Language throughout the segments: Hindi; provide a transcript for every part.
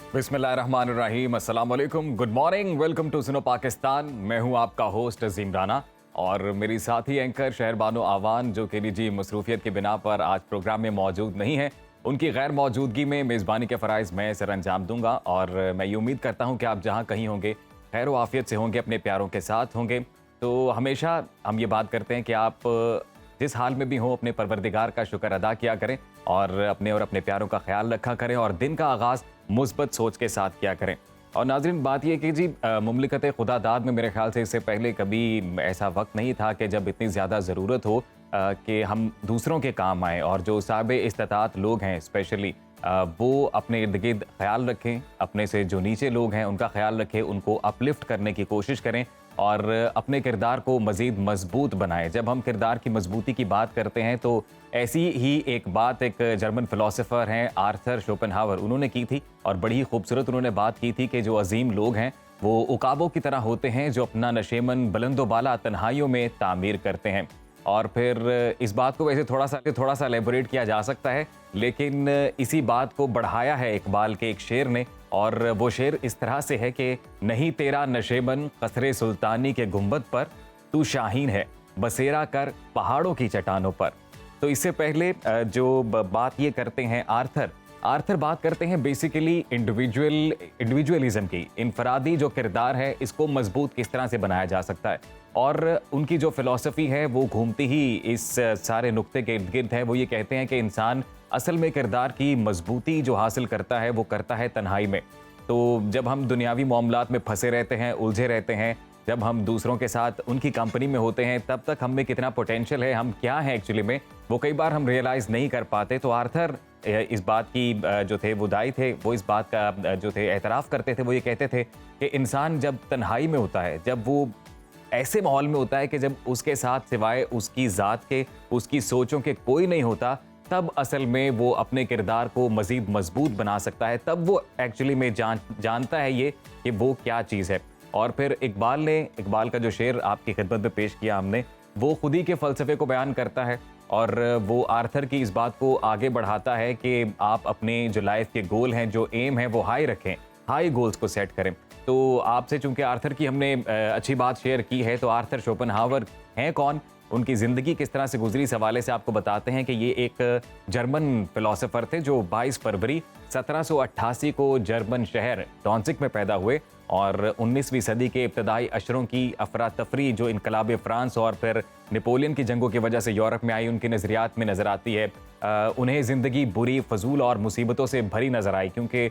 बिस्मिल्लाहिर्रहमानिर्रहीम, अस्सलाम वालेकुम, गुड मॉर्निंग, वेलकम टू सुनो पाकिस्तान। मैं हूं आपका होस्ट अजीम राना और मेरी साथी एंकर शहरबानो आवान जो कि निजी मसरूफियत की बिना पर आज प्रोग्राम में मौजूद नहीं है। उनकी गैर मौजूदगी में मेज़बानी के फ़राइज़ मैं सर अंजाम दूंगा और मैं ये उम्मीद करता हूं कि आप जहां कहीं होंगे खैर आफियत से होंगे, अपने प्यारों के साथ होंगे। तो हमेशा हम ये बात करते हैं कि आप जिस हाल में भी हो अपने परवरदिगार का शुक्र अदा किया करें और अपने प्यारों का ख्याल रखा करें और दिन का आगाज़ मुस्बत सोच के साथ किया करें। और नाज़रीन, बात ये कि जी मुमलिकत खुदा दाद में मेरे ख्याल से इससे पहले कभी ऐसा वक्त नहीं था कि जब इतनी ज़्यादा ज़रूरत हो कि हम दूसरों के काम आएँ और जो साहिब इस्तात लोग हैं स्पेशली वो अपने इर्द गिर्द ख्याल रखें, अपने से जो नीचे लोग हैं उनका ख्याल रखें, उनको अपलिफ्ट करने की कोशिश करें और अपने किरदार को मज़ीद मजबूत बनाएं। जब हम किरदार की मजबूती की बात करते हैं तो ऐसी ही एक बात एक जर्मन फ़िलासफ़र हैं आर्थर शोपेनहावर, उन्होंने की थी और बड़ी ही खूबसूरत उन्होंने बात की थी कि जो अजीम लोग हैं वो उकाबों की तरह होते हैं जो अपना नशेमन बुलंदोबाला तन्हाइयों में तामीर करते हैं। और फिर इस बात को वैसे थोड़ा सा एलेबोरेट किया जा सकता है, लेकिन इसी बात को बढ़ाया है इकबाल के एक शेर ने और वो शेर इस तरह से है कि नहीं तेरा नशेबन कसरे सुल्तानी के गुंबद पर, तू शाहीन है बसेरा कर पहाड़ों की चट्टानों पर। तो इससे पहले जो बात ये करते हैं आर्थर बात करते हैं बेसिकली इंडिविजुअलिज्म की, इनफरादी जो किरदार है इसको मजबूत किस तरह से बनाया जा सकता है। और उनकी जो फिलॉसफी है वो घूमती ही इस सारे नुक्ते के इर्द गिर्द है। वो ये कहते हैं कि इंसान असल में किरदार की मजबूती जो हासिल करता है वो करता है तन्हाई में। तो जब हम दुनियावी मामलात में फंसे रहते हैं, उलझे रहते हैं, जब हम दूसरों के साथ उनकी कंपनी में होते हैं, तब तक हम में कितना पोटेंशियल है, हम क्या हैं एक्चुअली में, वो कई बार हम रियलाइज़ नहीं कर पाते। तो आर्थर इस बात की जो थे वो दाई थे, वो इस बात का जो थे एतराफ़ करते थे। वो ये कहते थे कि इंसान जब तन्हाई में होता है, जब वो ऐसे माहौल में होता है कि जब उसके साथ सिवाय उसकी ज़ात के, उसकी सोचों के कोई नहीं होता, तब असल में वो अपने किरदार को मज़ीद मजबूत बना सकता है। तब वो एक्चुअली में जानता है ये कि वो क्या चीज़ है। और फिर इकबाल का जो शेर आपकी खिदमत में पेश किया हमने, वो खुद ही के फ़लसफ़े को बयान करता है और वो आर्थर की इस बात को आगे बढ़ाता है कि आप अपने जो लाइफ के गोल हैं, जो एम है, वो हाई रखें, हाई गोल्स को सेट करें। तो आपसे चूंकि आर्थर की हमने अच्छी बात शेयर की है, तो आर्थर शोपेनहावर हैं कौन, उनकी ज़िंदगी किस तरह से गुजरी, इस हवाले से आपको बताते हैं कि ये एक जर्मन फ़िलासफ़र थे जो 22 फरवरी 1788 को जर्मन शहर डॉन्सिक में पैदा हुए और 19वीं सदी के इब्तदाई अशरों की अफरा तफरी जो इनकलाब फ्रांस और फिर नेपोलियन की जंगों की वजह से यूरोप में आई, उनकी नज़रियात में नज़र आती है। उन्हें ज़िंदगी बुरी, फजूल और मुसीबतों से भरी नज़र आई क्योंकि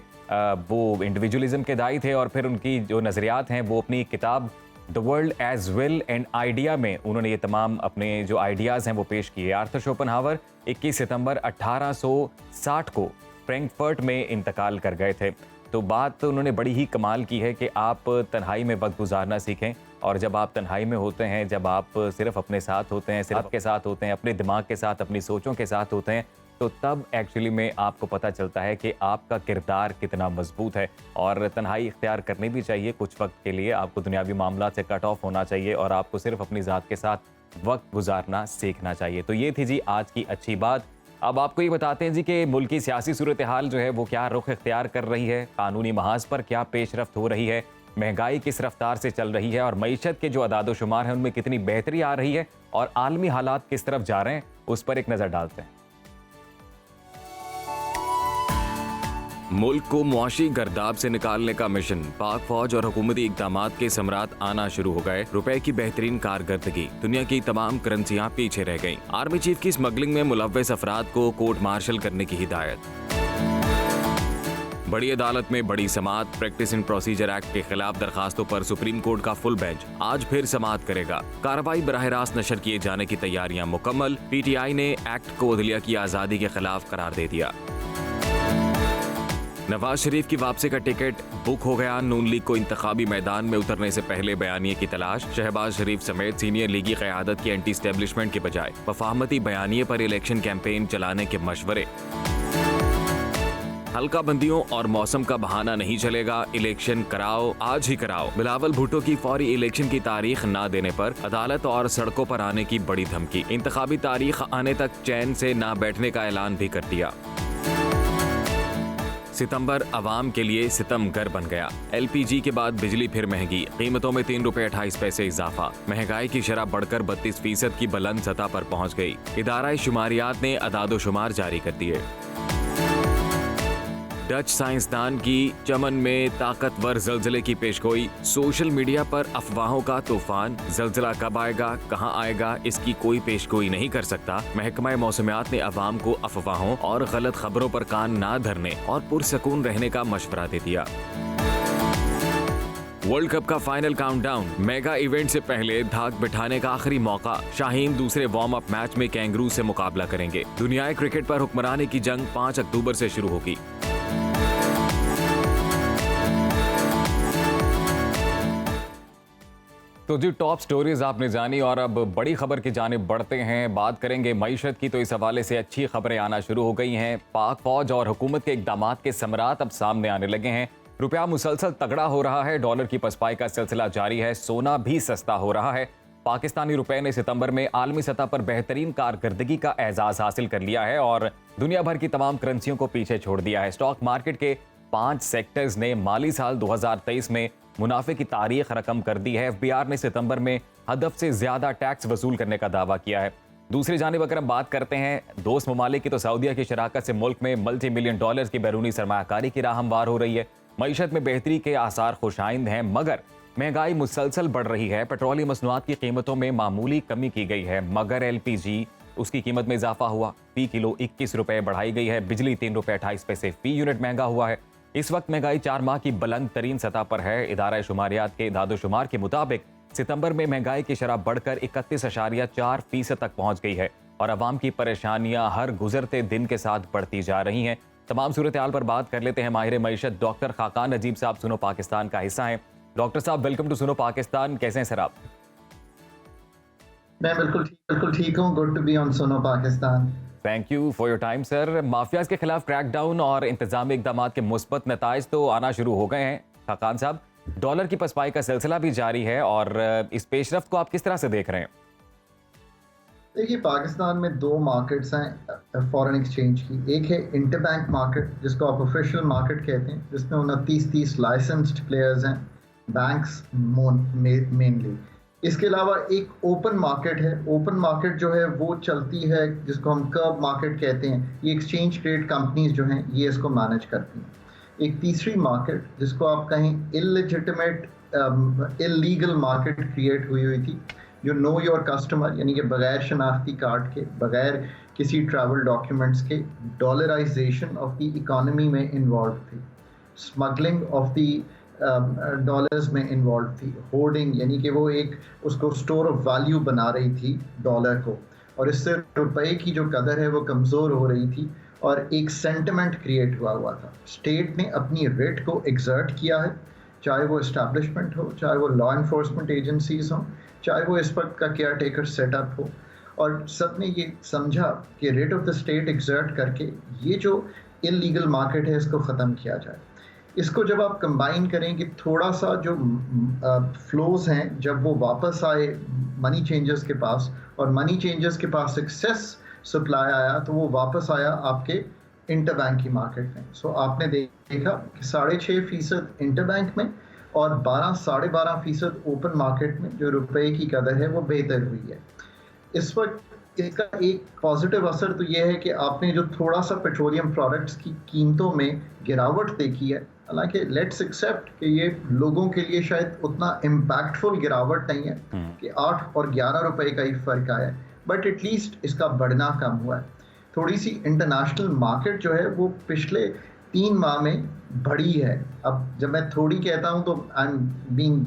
वो इंडिविजुअलिज्म के दाई थे और फिर उनकी जो नज़रियात हैं वो अपनी किताब the world as will and idea में उन्होंने ये तमाम अपने जो आइडियाज़ हैं वो पेश किए। आर्थर शोपेनहावर 21 सितंबर 1860 को फ्रैंकफर्ट में इंतकाल कर गए थे। तो बात उन्होंने बड़ी ही कमाल की है कि आप तन्हाई में वक्त गुजारना सीखें और जब आप तन्हाई में होते हैं, जब आप सिर्फ अपने साथ होते हैं, सिर्फ के साथ होते हैं, अपने दिमाग के साथ, अपनी सोचों के साथ होते हैं, तो तब एक्चुअली में आपको पता चलता है कि आपका किरदार कितना मजबूत है। और तन्हाई इख्तियार करनी भी चाहिए कुछ वक्त के लिए, आपको दुनियावी मामला से कट ऑफ होना चाहिए और आपको सिर्फ अपनी ज़ात के साथ वक्त गुजारना सीखना चाहिए। तो ये थी जी आज की अच्छी बात। अब आपको ये बताते हैं जी कि मुल्क की सियासी सूरत हाल जो है वो क्या रुख इख्तियार कर रही है, कानूनी महाज पर क्या पेशरफ्त हो रही है, महंगाई किस रफ्तार से चल रही है और मईशत के जो अदाद शुमार हैं उनमें कितनी बेहतरी आ रही है और आलमी हालात किस तरफ जा रहे हैं, उस पर एक नज़र डालते हैं। मुल्क को मुआशी गर्दाब से निकालने का मिशन, पाक फौज और हुकूमती इक़दामात के समरात आना शुरू हो गए। रुपए की बेहतरीन कारकर्दगी, दुनिया की तमाम करेंसियां पीछे रह गईं। आर्मी चीफ की स्मगलिंग में मुलव्वस अफराद को कोर्ट मार्शल करने की हिदायत। बड़ी अदालत में बड़ी समाअत, प्रैक्टिस एंड प्रोसीजर एक्ट के खिलाफ दरखास्तों पर सुप्रीम कोर्ट का फुल बेंच आज फिर समाअत करेगा। कार्रवाई बराह रास्त नशर किए जाने की तैयारियां मुकम्मल। PTI ने एक्ट को अदलिया की आज़ादी के खिलाफ करार दे दिया। नवाज शरीफ की वापसी का टिकट बुक हो गया। नून लीग को इंतखाबी मैदान में उतरने से पहले बयानिए की तलाश। शहबाज शरीफ समेत सीनियर लीगी क़यादत की एंटी एस्टेब्लिशमेंट के बजाय वफाहमती बयानिए पर इलेक्शन कैंपेन चलाने के मशवरे। हल्का बंदियों और मौसम का बहाना नहीं चलेगा, इलेक्शन कराओ, आज ही कराओ। बिलावल भुट्टो की फौरी इलेक्शन की तारीख ना देने पर अदालत और सड़कों पर आने की बड़ी धमकी। इंतखाबी तारीख आने तक चैन से ना बैठने का ऐलान भी कर दिया। सितंबर अवाम के लिए सितमगर बन गया। एलपीजी के बाद बिजली फिर महंगी, कीमतों में 3 रुपए 28 पैसे इजाफा। महंगाई की शरह बढ़कर 32% की बुलंद सतह पर पहुंच गई। इदारा शुमारियात ने अदादोशुमार जारी कर दिए। डच साइंसदान की चमन में ताकतवर जल्जले की पेशगोई। सोशल मीडिया पर अफवाहों का तूफान। जल्जला कब आएगा, कहां आएगा, इसकी कोई पेशगोई नहीं कर सकता। महकमा मौसमियात ने अवाम को अफवाहों और गलत खबरों पर कान ना धरने और पुरसकून रहने का मशवरा दे दिया। वर्ल्ड कप का फाइनल काउंटडाउन। मेगा इवेंट से पहले धाक बिठाने का आखिरी मौका। शाहीन दूसरे वार्म अप मैच में कैंगरू से मुकाबला करेंगे। दुनियाई क्रिकेट पर हुक्मरानी की जंग 5 अक्टूबर से शुरू होगी। तो जी, टॉप स्टोरीज आपने जानी और अब बड़ी खबर की जानिब बढ़ते हैं। बात करेंगे मईशत की, तो इस हवाले से अच्छी खबरें आना शुरू हो गई हैं। पाक फौज और हुकूमत के इकदामात के समरात अब सामने आने लगे हैं। रुपया मुसलसल तगड़ा हो रहा है, डॉलर की पसपाई का सिलसिला जारी है, सोना भी सस्ता हो रहा है। पाकिस्तानी रुपए ने सितंबर में आलमी सतह पर बेहतरीन कारकर्दगी का एजाज हासिल कर लिया है और दुनिया भर की तमाम करेंसियों को पीछे छोड़ दिया है। स्टॉक मार्केट के 5 सेक्टर्स ने माली साल 2023 में मुनाफे की तारीख रकम कर दी है। एफबीआर ने सितंबर में हदफ से ज्यादा टैक्स वसूल करने का दावा किया है। दूसरी जानिब अगर हम बात करते हैं दोस्त ममालिक की, तो सऊदीया की शराकत से मुल्क में मल्टी मिलियन डॉलर्स की बैरूनी सरमायाकारी की राह हमवार हो रही है। मईशत में बेहतरी के आसार खुशाइंद हैं, मगर महंगाई मुसलसल बढ़ रही है। पेट्रोलियम मसनूआत की कीमतों में मामूली कमी की गई है, मगर एलपीजी उसकी कीमत में इजाफा हुआ। फी किलो 21 रुपए बढ़ाई गई है। बिजली 3 रुपए 28 पैसे फी यूनिट महंगा हुआ है। इस वक्त महंगाई 4 माह की बुलंद तरीन सतह पर है। इदारा शुमारियात के इदादोशुमार के मुताबिक सितंबर में महंगाई की शरह बढ़कर 31.4% तक पहुंच गई है और अवाम की परेशानियां हर गुजरते दिन के साथ बढ़ती जा रही हैं। तमाम सूरत हाल पर बात कर लेते हैं। माहिर मईशत डॉक्टर खाकान नजीब साहब सुनो पाकिस्तान का हिस्सा हैं। डॉक्टर साहब, वेलकम टू सुनो पाकिस्तान। कैसे हैं सर आप? मैं बिल्कुल ठीक हूँ। गुड टू बी ऑन सुनो Pakistan. Thank you for your time sir. Mafias के खिलाफ क्रैकडाउन और इंतजामी इकदाम के मुस्बत नताइज तो आना शुरू हो गए हैं। खाकान साहब, डॉलर की पसपाई का सिलसिला भी जारी है और इस पेशरफ्त को आप किस तरह से देख रहे हैं? देखिए, पाकिस्तान में 2 मार्केट्स हैं फॉरेन एक्सचेंज की। एक है इंटरबैंक मार्केट, जिसको आप ऑफिशियल मार्केट कहते हैं, जिसमें 29-30 लाइसेंस्ड प्लेयर्स हैं, बैंक्स मेनली। इसके अलावा एक ओपन मार्केट है। ओपन मार्केट जो है वो चलती है, जिसको हम कर्व मार्केट कहते हैं। ये एक्सचेंज ट्रेड कंपनीज जो हैं ये इसको मैनेज करती हैं। एक तीसरी मार्केट, जिसको आप कहें इललेजिटिमेट इलीगल मार्केट क्रिएट हुई थी, जो नो योर कस्टमर, यानी कि बगैर शनाख्ती कार्ड के, बगैर किसी ट्रैवल डॉक्यूमेंट्स के डॉलराइजेशन ऑफ द इकोनॉमी में इन्वॉल्व थी, स्मगलिंग ऑफ द डॉलर्स में इन्वॉल्व थी, होर्डिंग, यानी कि वो एक उसको स्टोर ऑफ वैल्यू बना रही थी डॉलर को, और इससे रुपए की जो कदर है वो कमज़ोर हो रही थी और एक सेंटिमेंट क्रिएट हुआ था। स्टेट ने अपनी रेट को एग्जर्ट किया है, चाहे वो इस्टेब्लिशमेंट हो, चाहे वो लॉ इन्फोर्समेंट एजेंसीज हों, चाहे वो इस वक्त का केयर टेकर सेटअप हो, और सब ने ये समझा कि rate of the state exert करके ये जो इलीगल मार्केट है इसको ख़त्म किया जाए। इसको जब आप कंबाइन करें कि थोड़ा सा जो फ्लोज हैं, जब वो वापस आए मनी चेंजर्स के पास, और मनी चेंजर्स के पास एक्सेस सप्लाई आया, तो वो वापस आया आपके इंटरबैंक की मार्केट में। सो आपने देखा कि 6.5% इंटरबैंक में और 12-12.5% ओपन मार्केट में जो रुपए की कदर है वो बेहतर हुई है। इस वक्त इसका एक पॉजिटिव असर तो ये है कि आपने जो थोड़ा सा पेट्रोलियम प्रोडक्ट्स की कीमतों में गिरावट देखी है, हालांकि लेट्स एक्सेप्ट कि ये लोगों के लिए शायद उतना इम्पैक्टफुल गिरावट नहीं है कि 8 और 11 रुपए का ही फर्क आया है, बट एटलीस्ट इसका बढ़ना कम हुआ है। थोड़ी सी इंटरनेशनल मार्केट जो है वो पिछले 3 माह में बढ़ी है। अब जब मैं थोड़ी कहता हूं तो आई एम बीइंग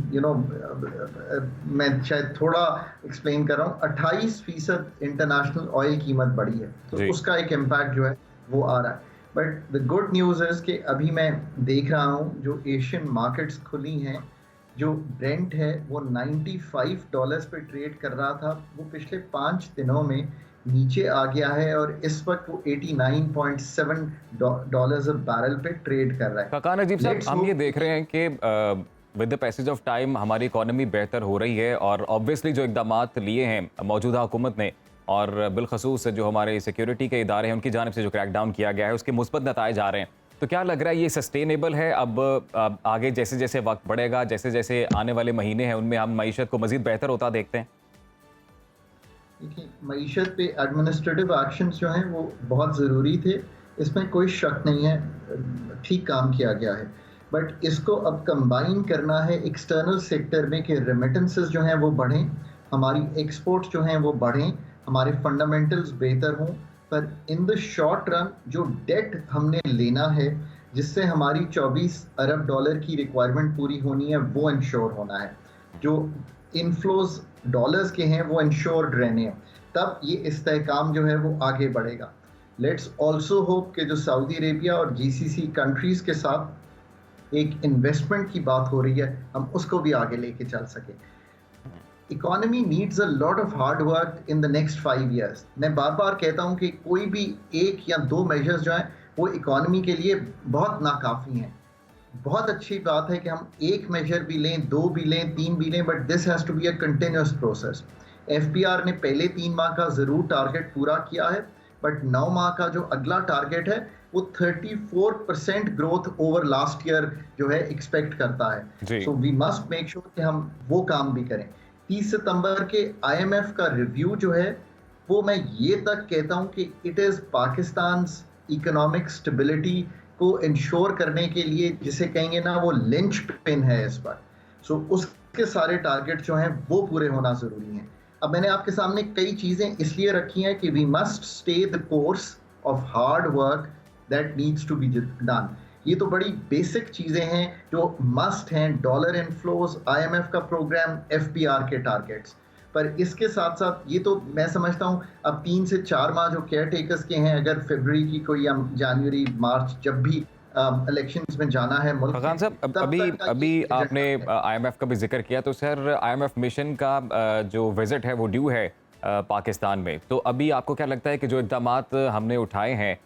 मैं शायद थोड़ा एक्सप्लेन कर रहा हूं। 28% इंटरनेशनल ऑयल कीमत बढ़ी है, तो उसका एक इम्पैक्ट जो है वो आ रहा है। बट द गुड न्यूज़ है कि अभी मैं देख रहा हूं जो एशियन मार्केट्स खुली हैं, जो ब्रेंट है वो $95 पे ट्रेड कर रहा था, वो पिछले 5 दिनों में नीचे आ गया है और इस वक्त वो $89.7 बैरल पे ट्रेड कर रहा है। खाकान नजीब साहब, हम ये देख रहे हैं कि with the passage of time हमारी इकोनॉमी बेहतर हो रही है और ऑब्वियसली जो इकदामात लिए हैं मौजूदा हुकूमत ने और बिलखसूस जो हमारे सिक्योरिटी के इदारे हैं उनकी जानिब से जो क्रैकडाउन किया गया है उसके मुस्बत नताइज आ रहे हैं। तो क्या लग रहा है ये सस्टेनेबल है? अब आगे जैसे जैसे वक्त बढ़ेगा, जैसे जैसे आने वाले महीने हैं उनमें हम मईशत को मजीद बेहतर होता देखते हैं? देखिए, मईशत पे एडमिनिस्ट्रेटिव एक्शंस जो हैं वो बहुत ज़रूरी थे, इसमें कोई शक नहीं है, ठीक काम किया गया है। बट इसको अब कंबाइन करना है एक्सटर्नल सेक्टर में कि रेमिटेंसेस जो हैं वो बढ़ें, हमारी एक्सपोर्ट्स जो हैं वो बढ़ें, हमारे फंडामेंटल्स बेहतर हों। पर इन द शॉर्ट रन जो डेट हमने लेना है, जिससे हमारी 24 अरब डॉलर की रिक्वायरमेंट पूरी होनी है, वो इंश्योर होना है। जो इनफ्लोज डॉलर्स के हैं वो इंश्योर्ड रहने हैं, तब ये इस्तेहकाम जो है वो आगे बढ़ेगा। लेट्स ऑल्सो होप कि जो सऊदी अरेबिया और जीसीसी कंट्रीज़ के साथ एक इन्वेस्टमेंट की बात हो रही है, हम उसको भी आगे लेके चल सकें। Economy needs a lot of hard work in the next 5 years. मैं बार बार कहता हूँ कि कोई भी एक या दो मेजर्स जो हैं वो इकोनॉमी के लिए बहुत नाकाफ़ी हैं। बहुत अच्छी बात है कि हम एक मेजर भी लें, दो भी लें, तीन भी लें, but this has to be a continuous process. FPR ने पहले 3 माह का ज़रूर टारगेट पूरा किया है, बट 9 माह का जो अगला टारगेट है वो 34% ग्रोथ ओवर लास्ट ईयर जो है एक्सपेक्ट करता है। So we must make sure कि हम वो काम भी करें। 30 सितंबर के आईएमएफ का रिव्यू जो है वो मैं ये तक कहता हूँ कि it is Pakistan economic stability को इंश्योर करने के लिए, जिसे कहेंगे ना, वो लिंच पिन है इस पर। सो उसके सारे टारगेट जो हैं वो पूरे होना ज़रूरी हैं। अब मैंने आपके सामने कई चीज़ें इसलिए रखी हैं कि we must stay the course of hard work that needs to be done. ये तो बड़ी बेसिक चीज़ें हैं जो मस्ट हैं, डॉलर इनफ्लोज, आईएमएफ का प्रोग्राम, एफपीआर के टारगेट्स। पर इसके साथ साथ ये तो मैं समझता हूँ अब 3 से 4 माह जो केयर टेकर्स के हैं, अगर फरवरी की कोई या जनवरी मार्च जब भी इलेक्शंस में जाना है मुल्क, फरहान साहब, अभी आपने आईएमएफ का भी जिक्र किया, तो सर आईएमएफ मिशन का जो विजिट है वो ड्यू है पाकिस्तान में। तो अभी आपको क्या लगता है कि जो इक़दामात हमने उठाए हैं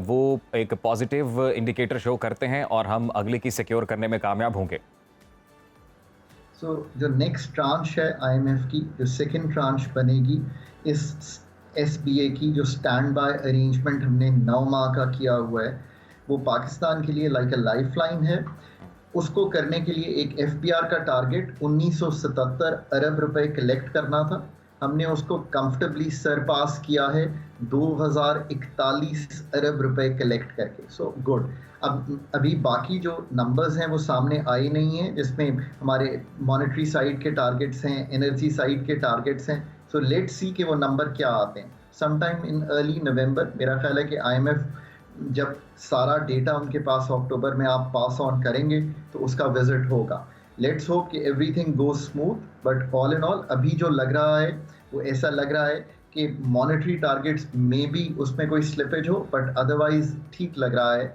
वो एक पॉजिटिव इंडिकेटर शो करते हैं और हम अगले की सिक्योर करने में कामयाब होंगे? जो नेक्स्ट ट्रांच है आईएमएफ की, जो सेकंड ट्रांच बनेगी इस एसबीए की, जो स्टैंड बाय अरेंजमेंट हमने 9 माह का किया हुआ है, वो पाकिस्तान के लिए लाइक अ लाइफलाइन है। उसको करने के लिए एक एफपीआर का टारगेट 1977 अरब रुपए कलेक्ट करना था, हमने उसको कंफर्टेबली सरपास किया है 2041 अरब रुपए कलेक्ट करके। So good. अब अभी बाकी जो नंबर्स हैं वो सामने आए नहीं हैं, जिसमें हमारे मॉनेटरी साइड के टारगेट्स हैं, एनर्जी साइड के टारगेट्स हैं। सो लेट्स सी कि वो नंबर क्या आते हैं। समटाइम इन अर्ली नवंबर मेरा ख्याल है कि आईएमएफ जब सारा डेटा उनके पास अक्टूबर में आप पास ऑन करेंगे तो उसका विजिट होगा। लेट्स होप कि everything goes smooth, but all in all अभी जो लग रहा है वो ऐसा लग रहा है कि मॉनेटरी टारगेट्स में भी उसमें कोई स्लिपेज हो, बट अदरवाइज ठीक लग रहा है।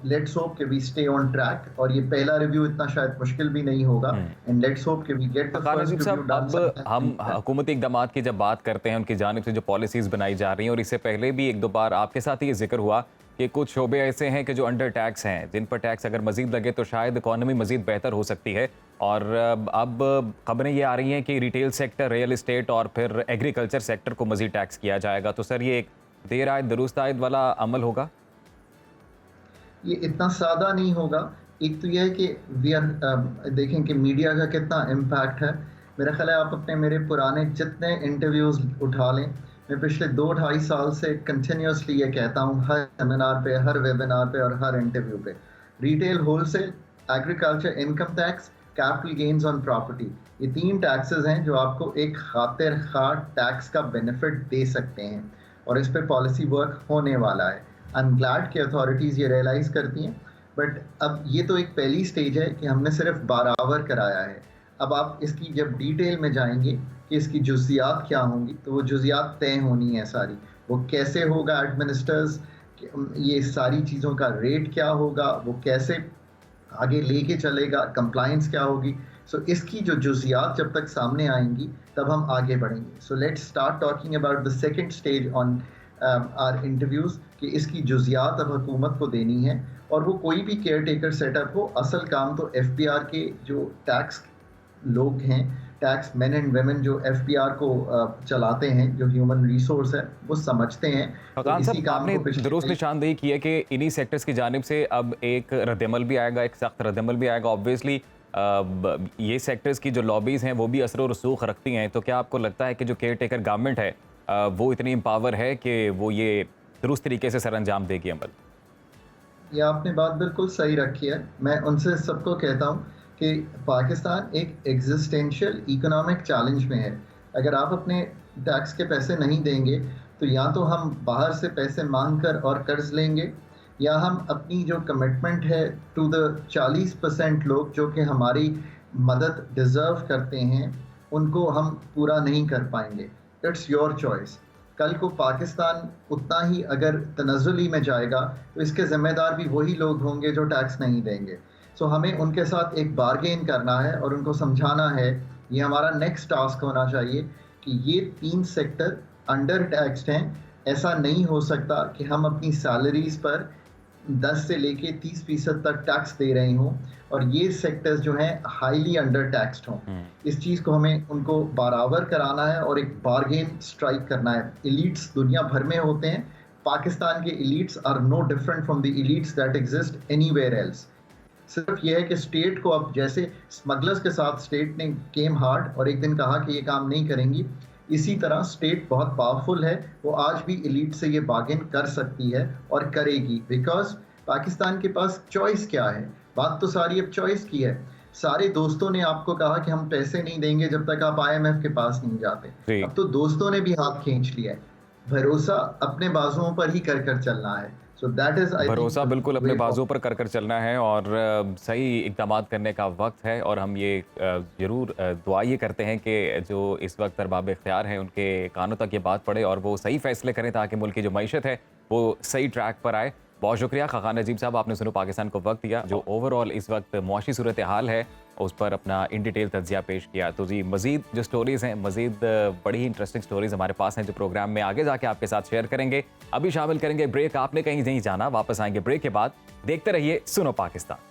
लेट्स होप कि वी स्टे ऑन ट्रैक, और ये पहला रिव्यू इतना शायद मुश्किल भी नहीं होगा, एंड लेट्स होप कि we get the first review done. अब हम हुकूमती इक़दामात की जब बात करते हैं, उनकी जानिब से जो पॉलिसीज़ बनाई जा रही हैं, और इससे पहले भी एक दो बार आपके साथ ये जिक्र हुआ कि कुछ शोबे ऐसे हैं कि जो अंडर टैक्स हैं, जिन पर टैक्स अगर मज़ीद लगे तो शायद इकॉनमी मज़ीद बेहतर हो सकती है। और अब खबरें ये आ रही हैं कि रिटेल सेक्टर, रियल इस्टेट और फिर एग्रीकल्चर सेक्टर को मज़ीद टैक्स किया जाएगा। तो सर ये एक देर आयद दुरुस्त आयद वाला अमल होगा? ये इतना सादा नहीं होगा। एक तो यह है कि वी आर देखें कि मीडिया का कितना इम्पैक्ट है। मेरा ख्याल है आप अपने मेरे पुराने जितने इंटरव्यूज़ उठा लें, मैं पिछले 2-2.5 साल से कंटिन्यूसली ये कहता हूँ, हर सेमिनार पे, हर वेबिनार पे और हर इंटरव्यू पे, retail, wholesale, agriculture income tax, capital gains on property, ये 3 टैक्सेस हैं जो आपको एक खातिर खा टैक्स का बेनिफिट दे सकते हैं, और इस पर पॉलिसी वर्क होने वाला है। आई एम ग्लैड कि अथॉरिटीज़ ये रियलाइज़ करती हैं, बट अब ये तो एक पहली स्टेज है कि हमने सिर्फ बारावर कराया है। अब आप इसकी जब डिटेल में जाएंगे कि इसकी जुज़ियात क्या होंगी, तो वो जुज़ियात तय होनी है सारी। वो कैसे होगा एडमिनिस्टर्स, ये सारी चीज़ों का रेट क्या होगा, वो कैसे आगे लेके चलेगा, कंप्लाइंस क्या होगी। सो इसकी जो जुज़ियात जब तक सामने आएंगी तब हम आगे बढ़ेंगे। So let's start talking about the second stage on our interviews कि इसकी जुज़ियात अब हुकूमत को देनी है, और वो कोई भी केयर टेकर सेटअप हो, असल काम तो एफपीआर के जो टैक्स लोग हैं टैक्स मैन एंड वेमेन जो एफबीआर को चलाते हैं, जो ह्यूमन रिसोर्स है, वो समझते हैं। तो फरहान इसी साहब, काम आपने को पिछले दुरुस्त निशानदेही की है कि इन्हीं सेक्टर्स की जानिब से अब एक रद्दमल भी आएगा, एक सख्त रद्दमल भी आएगा। ऑब्वियसली ये सेक्टर्स की जो लॉबीज़ हैं वो भी असर और रसूख रखती हैं। तो क्या आपको लगता है कि जो केयर टेकर गवर्नमेंट है वो इतनी एम्पावर है कि वो ये दुरुस्त तरीके से सरअंजाम देगी अमल? ये आपने बात बिल्कुल सही रखी है। मैं उनसे सबको कहता हूँ कि पाकिस्तान एक एग्जिस्टेंशियल इकोनॉमिक चैलेंज में है। अगर आप अपने टैक्स के पैसे नहीं देंगे, तो या तो हम बाहर से पैसे मांग कर और कर्ज लेंगे, या हम अपनी जो कमिटमेंट है टू द 40% लोग जो कि हमारी मदद डिज़र्व करते हैं, उनको हम पूरा नहीं कर पाएंगे। It's your choice. कल को पाकिस्तान उतना ही अगर तनज़्ज़ुली में जाएगा, तो इसके ज़िम्मेदार भी वही लोग होंगे जो टैक्स नहीं देंगे। सो हमें उनके साथ एक बार्गेन करना है और उनको समझाना है, ये हमारा नेक्स्ट टास्क होना चाहिए कि ये 3 सेक्टर अंडर टैक्सड हैं। ऐसा नहीं हो सकता कि हम अपनी सैलरीज़ पर 10 से लेके 30% तक टैक्स दे रहे हों और ये सेक्टर्स जो हैं हाईली अंडर टैक्सड हों। इस चीज़ को हमें उनको बराबर कराना है और एक बार्गेन स्ट्राइक करना है। एलीट्स दुनिया भर में होते हैं, पाकिस्तान के elites are no different from the elites that exist anywhere else. सिर्फ ये है कि स्टेट को, अब जैसे स्मगलर्स के साथ स्टेट ने केम हार्ड और एक दिन कहा कि ये काम नहीं करेंगी, इसी तरह स्टेट बहुत पावरफुल है, वो आज भी एलीट से ये बार्गेन कर सकती है और करेगी। बिकॉज पाकिस्तान के पास चॉइस क्या है? बात तो सारी अब चॉइस की है। सारे दोस्तों ने आपको कहा कि हम पैसे नहीं देंगे जब तक आप IMF के पास नहीं जाते। अब तो दोस्तों ने भी हाथ खींच लिया है। भरोसा अपने बाजुओं पर ही कर कर चलना है। सो दैट इज भरोसा बिल्कुल अपने बाजुओं पर कर कर चलना है और सही इक़दामात करने का वक्त है। और हम ये ज़रूर दुआ ये करते हैं कि जो इस वक्त अरबाब इख्तियार हैं उनके कानों तक ये बात पड़े और वो सही फैसले करें ताकि मुल्क की जो मईशत है वो सही ट्रैक पर आए। बहुत शुक्रिया खाकान नजीम साहब, आपने सुनो पाकिस्तान को वक्त दिया। जो ओवरऑल इस वक्त मुआशी सूरत हाल है उस पर अपना इन डिटेल तज्जिया पेश किया। तो जी, मज़ीद जो स्टोरीज़ हैं, मज़ीद बड़ी ही इंटरेस्टिंग स्टोरीज़ हमारे पास हैं जो प्रोग्राम में आगे जाके आपके साथ शेयर करेंगे। अभी शामिल करेंगे ब्रेक। आपने कहीं नहीं जाना, वापस आएंगे ब्रेक के बाद। देखते रहिए सुनो Pakistan.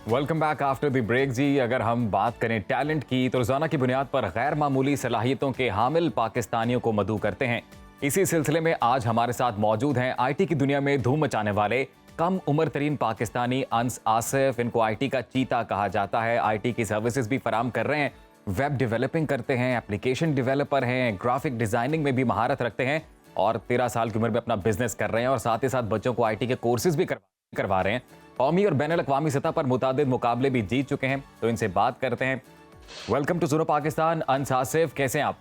Welcome back after the break. जी, अगर हम बात करें टैलेंट की तो रोजाना की बुनियाद पर गैर मामूली सलाहियतों के हामिल पाकिस्तानियों को मदऊ करते हैं। इसी सिलसिले में आज हमारे साथ मौजूद हैं IT की दुनिया में धूम मचाने वाले कम उम्र तरीन पाकिस्तानी अंस आसिफ। इनको IT का चीता कहा जाता है। IT की सर्विसेज भी फराम कर रहे हैं, वेब डेवलपिंग करते हैं, एप्लीकेशन डेवलपर हैं, ग्राफिक डिजाइनिंग में भी महारत रखते हैं और 13 साल की उम्र में अपना बिजनेस कर रहे हैं और साथ ही साथ बच्चों को IT के कोर्सेज भी करवा रहे हैं। कौमी और बैनुल अक़वामी सतह पर मुतादिद मुकाबले भी जीत चुके हैं। तो इनसे बात करते हैं। वेलकम टू सुनो पाकिस्तान। अंस आसिफ, कैसे हैं आप?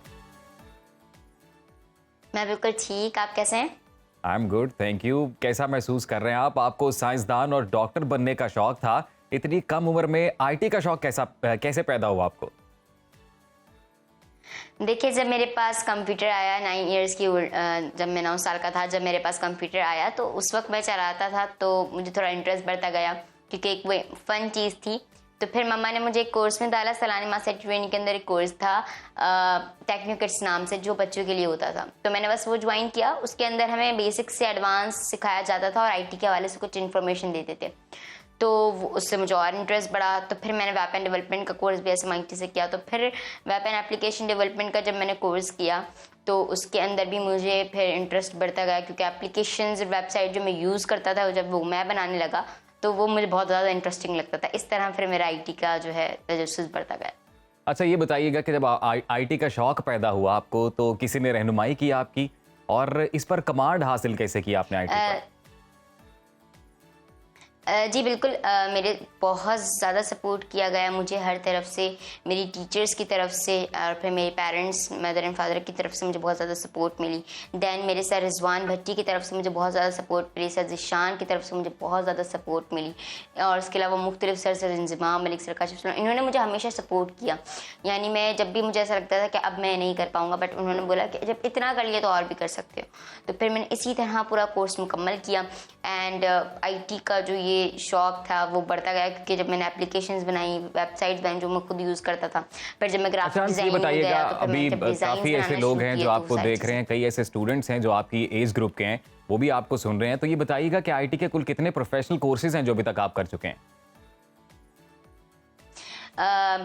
मैं बिल्कुल ठीक, आप कैसे हैं? I am good, thank you. कैसा महसूस कर रहे हैं आप? आपको साइंसदान और डॉक्टर बनने का शौक था, इतनी कम उम्र में IT का शौक कैसे पैदा हुआ आपको? देखिए, जब मेरे पास कंप्यूटर आया 9 इयर्स की जब मैं 9 साल का था, जब मेरे पास कंप्यूटर आया तो उस वक्त मैं चलाता था तो मुझे थोड़ा इंटरेस्ट बढ़ता गया क्योंकि एक वो फन चीज़ थी। तो फिर मम्मा ने मुझे एक कोर्स में डाला। सलानी मास्टर ट्रेनिंग के अंदर एक कोर्स था टेक्निकिट्स नाम से, जो बच्चों के लिए होता था। तो मैंने बस वो ज्वाइन किया। उसके अंदर हमें बेसिक से एडवांस सिखाया जाता था और IT के हवाले से कुछ इन्फॉर्मेशन देते थे। तो उससे मुझे और इंटरेस्ट बढ़ा। तो फिर मैंने वेब एंड डेवलपमेंट का कोर्स भी SMIT से किया। तो फिर वेब एंड एप्लीकेशन डेवलपमेंट का जब मैंने कोर्स किया तो उसके अंदर भी मुझे फिर इंटरेस्ट बढ़ता गया क्योंकि एप्लीकेशंस वेबसाइट जो मैं यूज़ करता था जब वो मैं बनाने लगा तो वो मुझे बहुत ज़्यादा इंटरेस्टिंग लगता था। इस तरह फिर मेरा IT का जो है तजस्सुस बढ़ता गया। अच्छा, ये बताइएगा कि जब IT का शौक पैदा हुआ आपको तो किसी ने रहनुमाई की आपकी और इस पर कमांड हासिल कैसे किया आपने IT पर? जी बिल्कुल, मेरे बहुत ज़्यादा सपोर्ट किया गया मुझे हर तरफ से, मेरी टीचर्स की तरफ से और फिर मेरे पेरेंट्स, मदर एंड फादर की तरफ से मुझे बहुत ज़्यादा सपोर्ट मिली। देन मेरे सर रिजवान भट्टी की तरफ से मुझे बहुत ज़्यादा सपोर्ट मिली, सर ज़िशान की तरफ से मुझे बहुत ज़्यादा सपोर्ट मिली, और इसके अलावा मुख्तलिफ सर इंज़िमाम मलिक, सर काशिफ सलाम, इन्होंने मुझे हमेशा सपोर्ट किया। यानी मैं जब भी मुझे ऐसा लगता था कि अब मैं नहीं कर पाऊँगा, बट उन्होंने बोला कि जब इतना कर लिया तो और भी कर सकते हो। तो फिर मैंने इसी तरह पूरा कोर्स मुकम्मल किया एंड IT का जो ये शौक था वो बढ़ता गया, क्योंकि जब मैंने एप्लीकेशंस बनाई, वेबसाइट्स बनाई जो मैं खुद यूज़ करता था, फिर जब मैं ग्राफिक अच्छा, ये डिज़ाइनिंग बताइएगा, गया तो फिर अभी मैंने जब डिज़ाइन काफ़ी ऐसे लोग हैं जो आपको देख रहे हैं, कई ऐसे स्टूडेंट्स हैं जो आपकी एज ग्रुप के हैं, वो भी आपको सुन रहे हैं, तो ये बताइएगा कि IT के कुल कितने प्रोफेशनल कोर्सेज हैं जो अभी तक आप कर चुके हैं?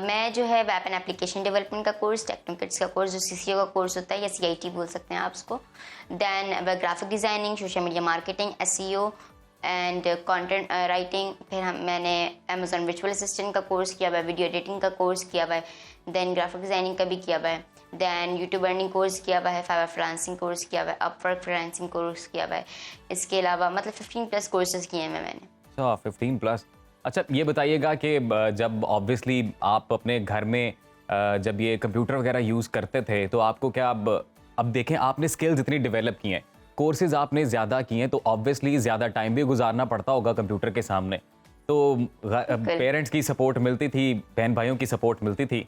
मैं जो है वेब एंड एप्लीकेशन डेवलपमेंट का कोर्स, टेक्निकल्स का कोर्स जो CCO का कोर्स होता है या CIT बोल सकते हैं आप उसको, then graphic designing, social media marketing, SEO and content writing. फिर मैंने अमेजोन वर्चुअल असिस्टेंट का कोर्स किया हुआ है, वीडियो एडिटिंग का कोर्स किया हुआ है, देन ग्राफिक डिज़ाइनिंग का भी किया हुआ है, देन यूट्यूब अर्निंग कोर्स किया हुआ है, फाइवर फ्रीलांसिंग कोर्स किया हुआ है, अपवर्क फ्रीलांसिंग कोर्स किया हुआ है। इसके अलावा मतलब 15+ कोर्सेज किए हैं मैंने। अच्छा, 15+। अच्छा, ये बताइएगा कि जब ऑब्वियसली आप अपने घर में जब ये कंप्यूटर वगैरह यूज़ करते थे, तो आपको क्या अब देखें आपने स्किल्स इतनी डेवलप की हैं, कोर्सेज आपने ज़्यादा किए हैं, तो ऑब्वियसली ज़्यादा टाइम भी गुजारना पड़ता होगा कंप्यूटर के सामने, तो पेरेंट्स की सपोर्ट मिलती थी, बहन भाइयों की सपोर्ट मिलती थी?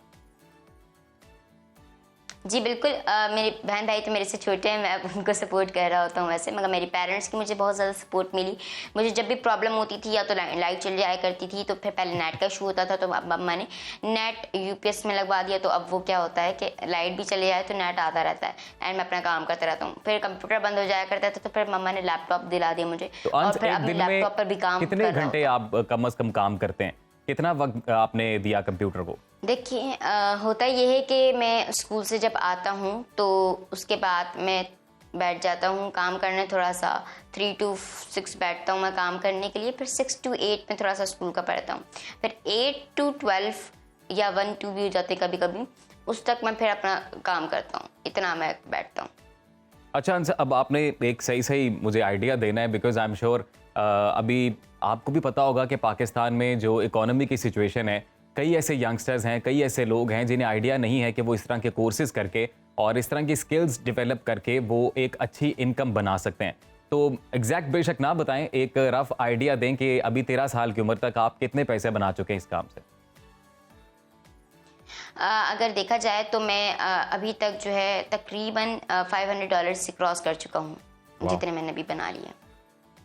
जी बिल्कुल, मेरे बहन भाई तो मेरे से छोटे हैं, मैं अब उनको सपोर्ट कर रहा होता हूँ वैसे, मगर मेरी पेरेंट्स की मुझे बहुत ज़्यादा सपोर्ट मिली। मुझे जब भी प्रॉब्लम होती थी या तो लाइट चली जाया करती थी, तो फिर पहले नेट का इशू होता था, तो अब अम्मा ने नेट UPS में लगवा दिया, तो अब वो क्या होता है कि लाइट भी चले जाए तो नेट आता रहता है एंड मैं अपना काम करता रहता हूँ। फिर कंप्यूटर बंद हो जाया करता था, तो फिर मम्मा ने लैपटॉप दिला दिया मुझे, तो और अंश फिर एक अब मैं दिन में लैपटॉप पर भी काम कितने कर रहा घंटे हूँ। आप कम से कम काम करते हैं? कितना वक्त आपने दिया कंप्यूटर को? देखिए, होता ये है कि मैं स्कूल से जब आता हूँ तो उसके बाद मैं बैठ जाता हूँ काम करने, थोड़ा सा 3 to 6 बैठता हूँ मैं काम करने के लिए, फिर 6 to 8 में थोड़ा सा स्कूल का पढ़ता हूँ, फिर 8 to 12 या 1-2 भी हो जाते कभी कभी, उस तक मैं फिर अपना काम करता हूँ, इतना मैं बैठता हूँ। अच्छा अंश, अब आपने एक सही मुझे आइडिया देना है, बिकॉज आई एम श्योर अभी आपको भी पता होगा कि पाकिस्तान में जो इकोनॉमी की सिचुएशन है, कई ऐसे यंगस्टर्स हैं, कई ऐसे लोग हैं जिन्हें आइडिया नहीं है कि वो इस तरह के कोर्सेज करके और इस तरह की स्किल्स डेवलप करके वो एक अच्छी इनकम बना सकते हैं। तो एग्जैक्ट बेशक ना बताएं, एक रफ आइडिया दें कि अभी 13 साल की उम्र तक आप कितने पैसे बना चुके हैं इस काम से? अगर देखा जाए तो मैं अभी तक जो है तकरीबन $500 से क्रॉस कर चुका हूँ, जितने मैंने अभी बना लिए।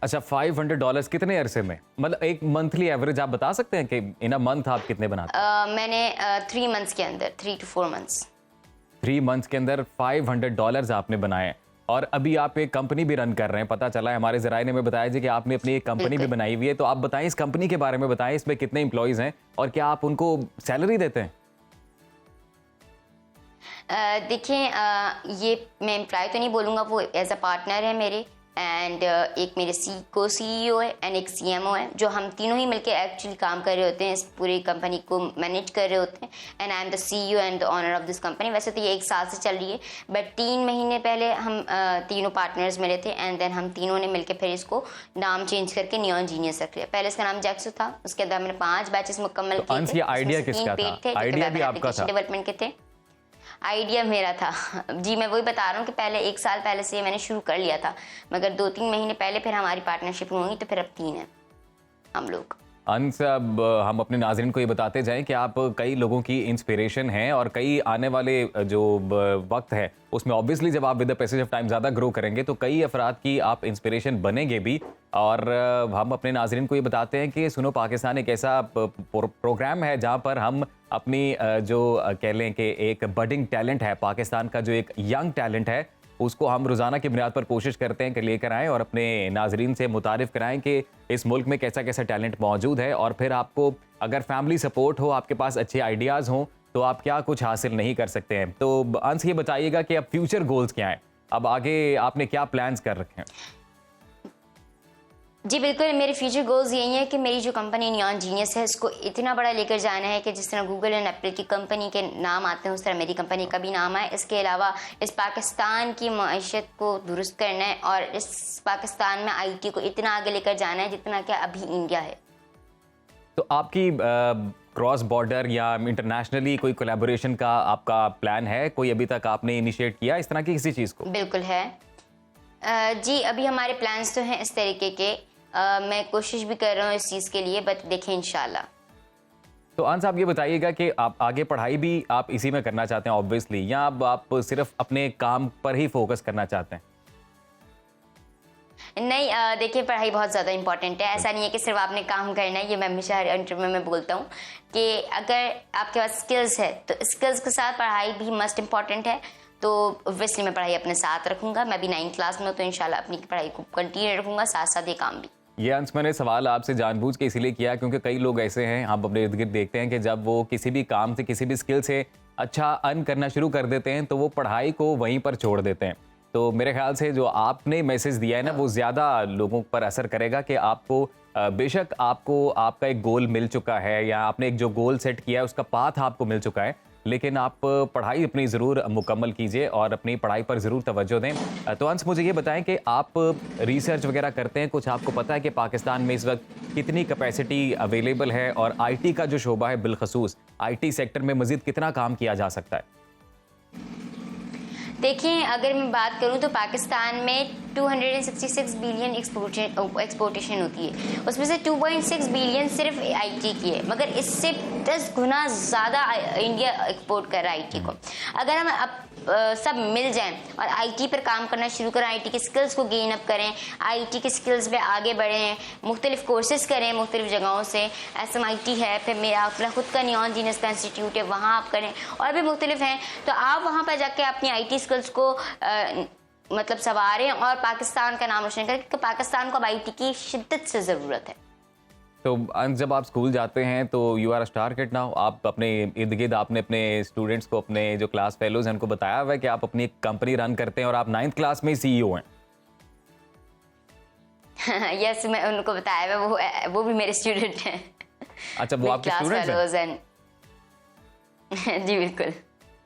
अच्छा, $500 कितने अरसे में? मतलब एक मंथली एवरेज आप बता सकते हैं कि इन अ मंथ आप कितने बनाते हैं? मैंने 3 मंथ्स के अंदर, 3 to 4 मंथ्स। 3 मंथ्स के अंदर $500 आपने बनाए हैं। और अभी आप एक कंपनी भी रन कर रहे हैं, पता चला है हमारे ज़राए ने हमें बताया जी कि आपने अपनी एक कंपनी भी बिल्कुल। बनाई हुई है। तो आप बताएं, इस कंपनी के बारे में बताएं, इसमें कितने एम्प्लॉयज़ हैं और क्या आप उनको सैलरी देते हैं? देखिए, ये मैं एम्प्लॉय तो नहीं बोलूँगा, वो एज अ पार्टनर है मेरे, एंड एक मेरे को CEO है एंड एक CMO है, जो हम तीनों ही मिलके एक्चुअली काम कर रहे होते हैं, इस पूरी कंपनी को मैनेज कर रहे होते हैं, and I am the CEO and the owner of this company. वैसे तो ये 1 साल से चल रही है, बट 3 महीने पहले हम तीनों पार्टनर्स मिले थे एंड देन हम तीनों ने मिलकर फिर इसको नाम चेंज करके नियॉन जीनियस रख लिया। पहले इसका नाम जैक्सो था, उसके अंदर मैंने 5 बैचेस मुकम्मल तो अंश, किए थे। ये आइडिया उसमें से किसका 3 पेड था? थे, जो कि आइडिया वेब भी एंड आपका एप्लीकेशन था? डेवलपमेंट के थे। आइडिया मेरा था जी, मैं वही बता रहा हूँ कि पहले 1 साल पहले से मैंने शुरू कर लिया था, मगर 2-3 महीने पहले फिर हमारी पार्टनरशिप हुई, तो फिर अब 3 है हम लोग। अंश, अब हम अपने नाज़रीन को ये बताते जाएं कि आप कई लोगों की इंस्पिरेशन हैं और कई आने वाले जो वक्त है उसमें ऑब्वियसली जब आप with the passage of time ज़्यादा ग्रो करेंगे तो कई अफराद की आप इंस्पिरेशन बनेंगे भी। और हम अपने नाज़रीन को ये बताते हैं कि सुनो पाकिस्तान एक ऐसा प्रोग्राम है जहाँ पर हम अपनी जो कह लें कि एक बडिंग टैलेंट है पाकिस्तान का, जो एक यंग टैलेंट है, उसको हम रोज़ाना की बुनियाद पर कोशिश करते हैं कि लेकर आएँ और अपने नाजरीन से मुतारिफ़ कराएं कि इस मुल्क में कैसा कैसा टैलेंट मौजूद है। और फिर आपको अगर फैमिली सपोर्ट हो, आपके पास अच्छे आइडियाज़ हों, तो आप क्या कुछ हासिल नहीं कर सकते हैं। तो अंश, ये बताइएगा कि अब फ्यूचर गोल्स क्या हैं? अब आगे आपने क्या प्लान्स कर रखे हैं? जी बिल्कुल, मेरे फ्यूचर गोल्स यही है कि मेरी जो कंपनी नियॉन जीनियस है उसको इतना बड़ा लेकर जाना है कि जिस तरह गूगल एंड एप्पल की कंपनी के नाम आते हैं उस तरह मेरी कंपनी का भी नाम आए। इसके अलावा इस पाकिस्तान की मईशत को दुरुस्त करना है और इस पाकिस्तान में आईटी को इतना आगे लेकर जाना है जितना कि अभी इंडिया है। तो आपकी क्रॉस बॉर्डर या इंटरनेशनली कोई कोलैबोरेशन का आपका प्लान है? कोई अभी तक आपने इनिशिएट किया इस तरह की किसी चीज़ को? बिल्कुल है। जी अभी हमारे प्लान्स तो हैं इस तरीके के। मैं कोशिश भी कर रहा हूँ इस चीज़ के लिए, बट देखें इंशाल्लाह। तो अंस आप ये बताइएगा कि आप आगे पढ़ाई भी आप इसी में करना चाहते हैं ऑब्वियसली, या अब आप सिर्फ अपने काम पर ही फोकस करना चाहते हैं? नहीं, देखिए पढ़ाई बहुत ज़्यादा इंपॉर्टेंट है। ऐसा नहीं है कि सिर्फ आपने काम करना है। ये मैं हमेशा हर इंटरव्यू में बोलता हूँ कि अगर आपके पास स्किल्स है तो स्किल्स के साथ पढ़ाई भी मस्ट इम्पॉर्टेंट है। तो ऑब्वियसली मैं पढ़ाई अपने साथ रखूँगा। मैं भी 9th क्लास में हूँ तो इंशाल्लाह अपनी पढ़ाई को कंटिन्यू रखूँगा, साथ साथ ये काम भी। ये अंश मैंने सवाल आपसे जानबूझ के इसीलिए किया क्योंकि कई लोग ऐसे हैं, हम अपने इर्द गिर्द देखते हैं कि जब वो किसी भी काम से किसी भी स्किल से अच्छा अर्न करना शुरू कर देते हैं तो वो पढ़ाई को वहीं पर छोड़ देते हैं। तो मेरे ख्याल से जो आपने मैसेज दिया है ना वो ज़्यादा लोगों पर असर करेगा कि आपको बेशक आपको आपका एक गोल मिल चुका है या आपने एक जो गोल सेट किया है उसका पाथ आपको मिल चुका है, लेकिन आप पढ़ाई अपनी ज़रूर मुकम्मल कीजिए और अपनी पढ़ाई पर ज़रूर तवज्जो दें। तो अंश मुझे ये बताएं कि आप रिसर्च वगैरह करते हैं, कुछ आपको पता है कि पाकिस्तान में इस वक्त कितनी कैपेसिटी अवेलेबल है और आईटी का जो शोबा है बिलखसूस आईटी सेक्टर में मज़ीद कितना काम किया जा सकता है? देखिए अगर मैं बात करूं तो पाकिस्तान में 266 बिलियन एक्सपोर्टेशन होती है, उसमें से 2.6 बिलियन सिर्फ आईटी की है, मगर इससे 10 गुना ज़्यादा इंडिया एक्सपोर्ट कर रहा है आईटी को। अगर हम अब सब मिल जाएं और आईटी पर काम करना शुरू करें, आईटी के स्किल्स को गेन अप करें, आईटी के स्किल्स पे आगे बढ़ें, मुख्तलिफ कोर्सेज करें मुख्तलिफ जगहों से, SMIT है, फिर मेरा अपना खुद का नियॉन जीनियस का इंस्टीट्यूट है, वहाँ आप करें और भी मुख्तलिफ हैं। तो आप वहाँ पर जाके अपनी आईटी स्किल्स को मतलब संवारें और पाकिस्तान का नाम रोशन करें, क्योंकि पाकिस्तान को अब आईटी की शिद्दत से ज़रूरत है। तो जब आप स्कूल जाते हैं तो you are a star kid now, आप अपने इर्द गिर्द आपने अपने स्टूडेंट्स को, अपने जो क्लास फेलोज हैं उनको बताया हुआ है कि आप अपनी कंपनी रन करते हैं और आप 9th क्लास में ही CEO हैं? यस मैं उनको बताया हुआ, वो भी मेरे स्टूडेंट हैं। अच्छा, वो आपके स्टूडेंट्स हैं? जी बिल्कुल।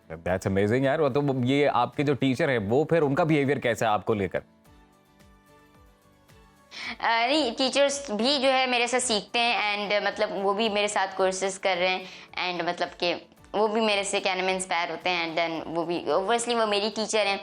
दैट्स अमेजिंग यार। तो ये आपके जो टीचर है वो फिर उनका बिहेवियर कैसा है आपको लेकर? नहीं, टीचर्स भी जो है मेरे साथ सीखते हैं एंड मतलब वो भी मेरे साथ कोर्सेज कर रहे हैं एंड मतलब कि वो भी मेरे से क्या नाम है इंस्पायर होते हैं एंड देन वो भी ओब्वियसली वो मेरी टीचर हैं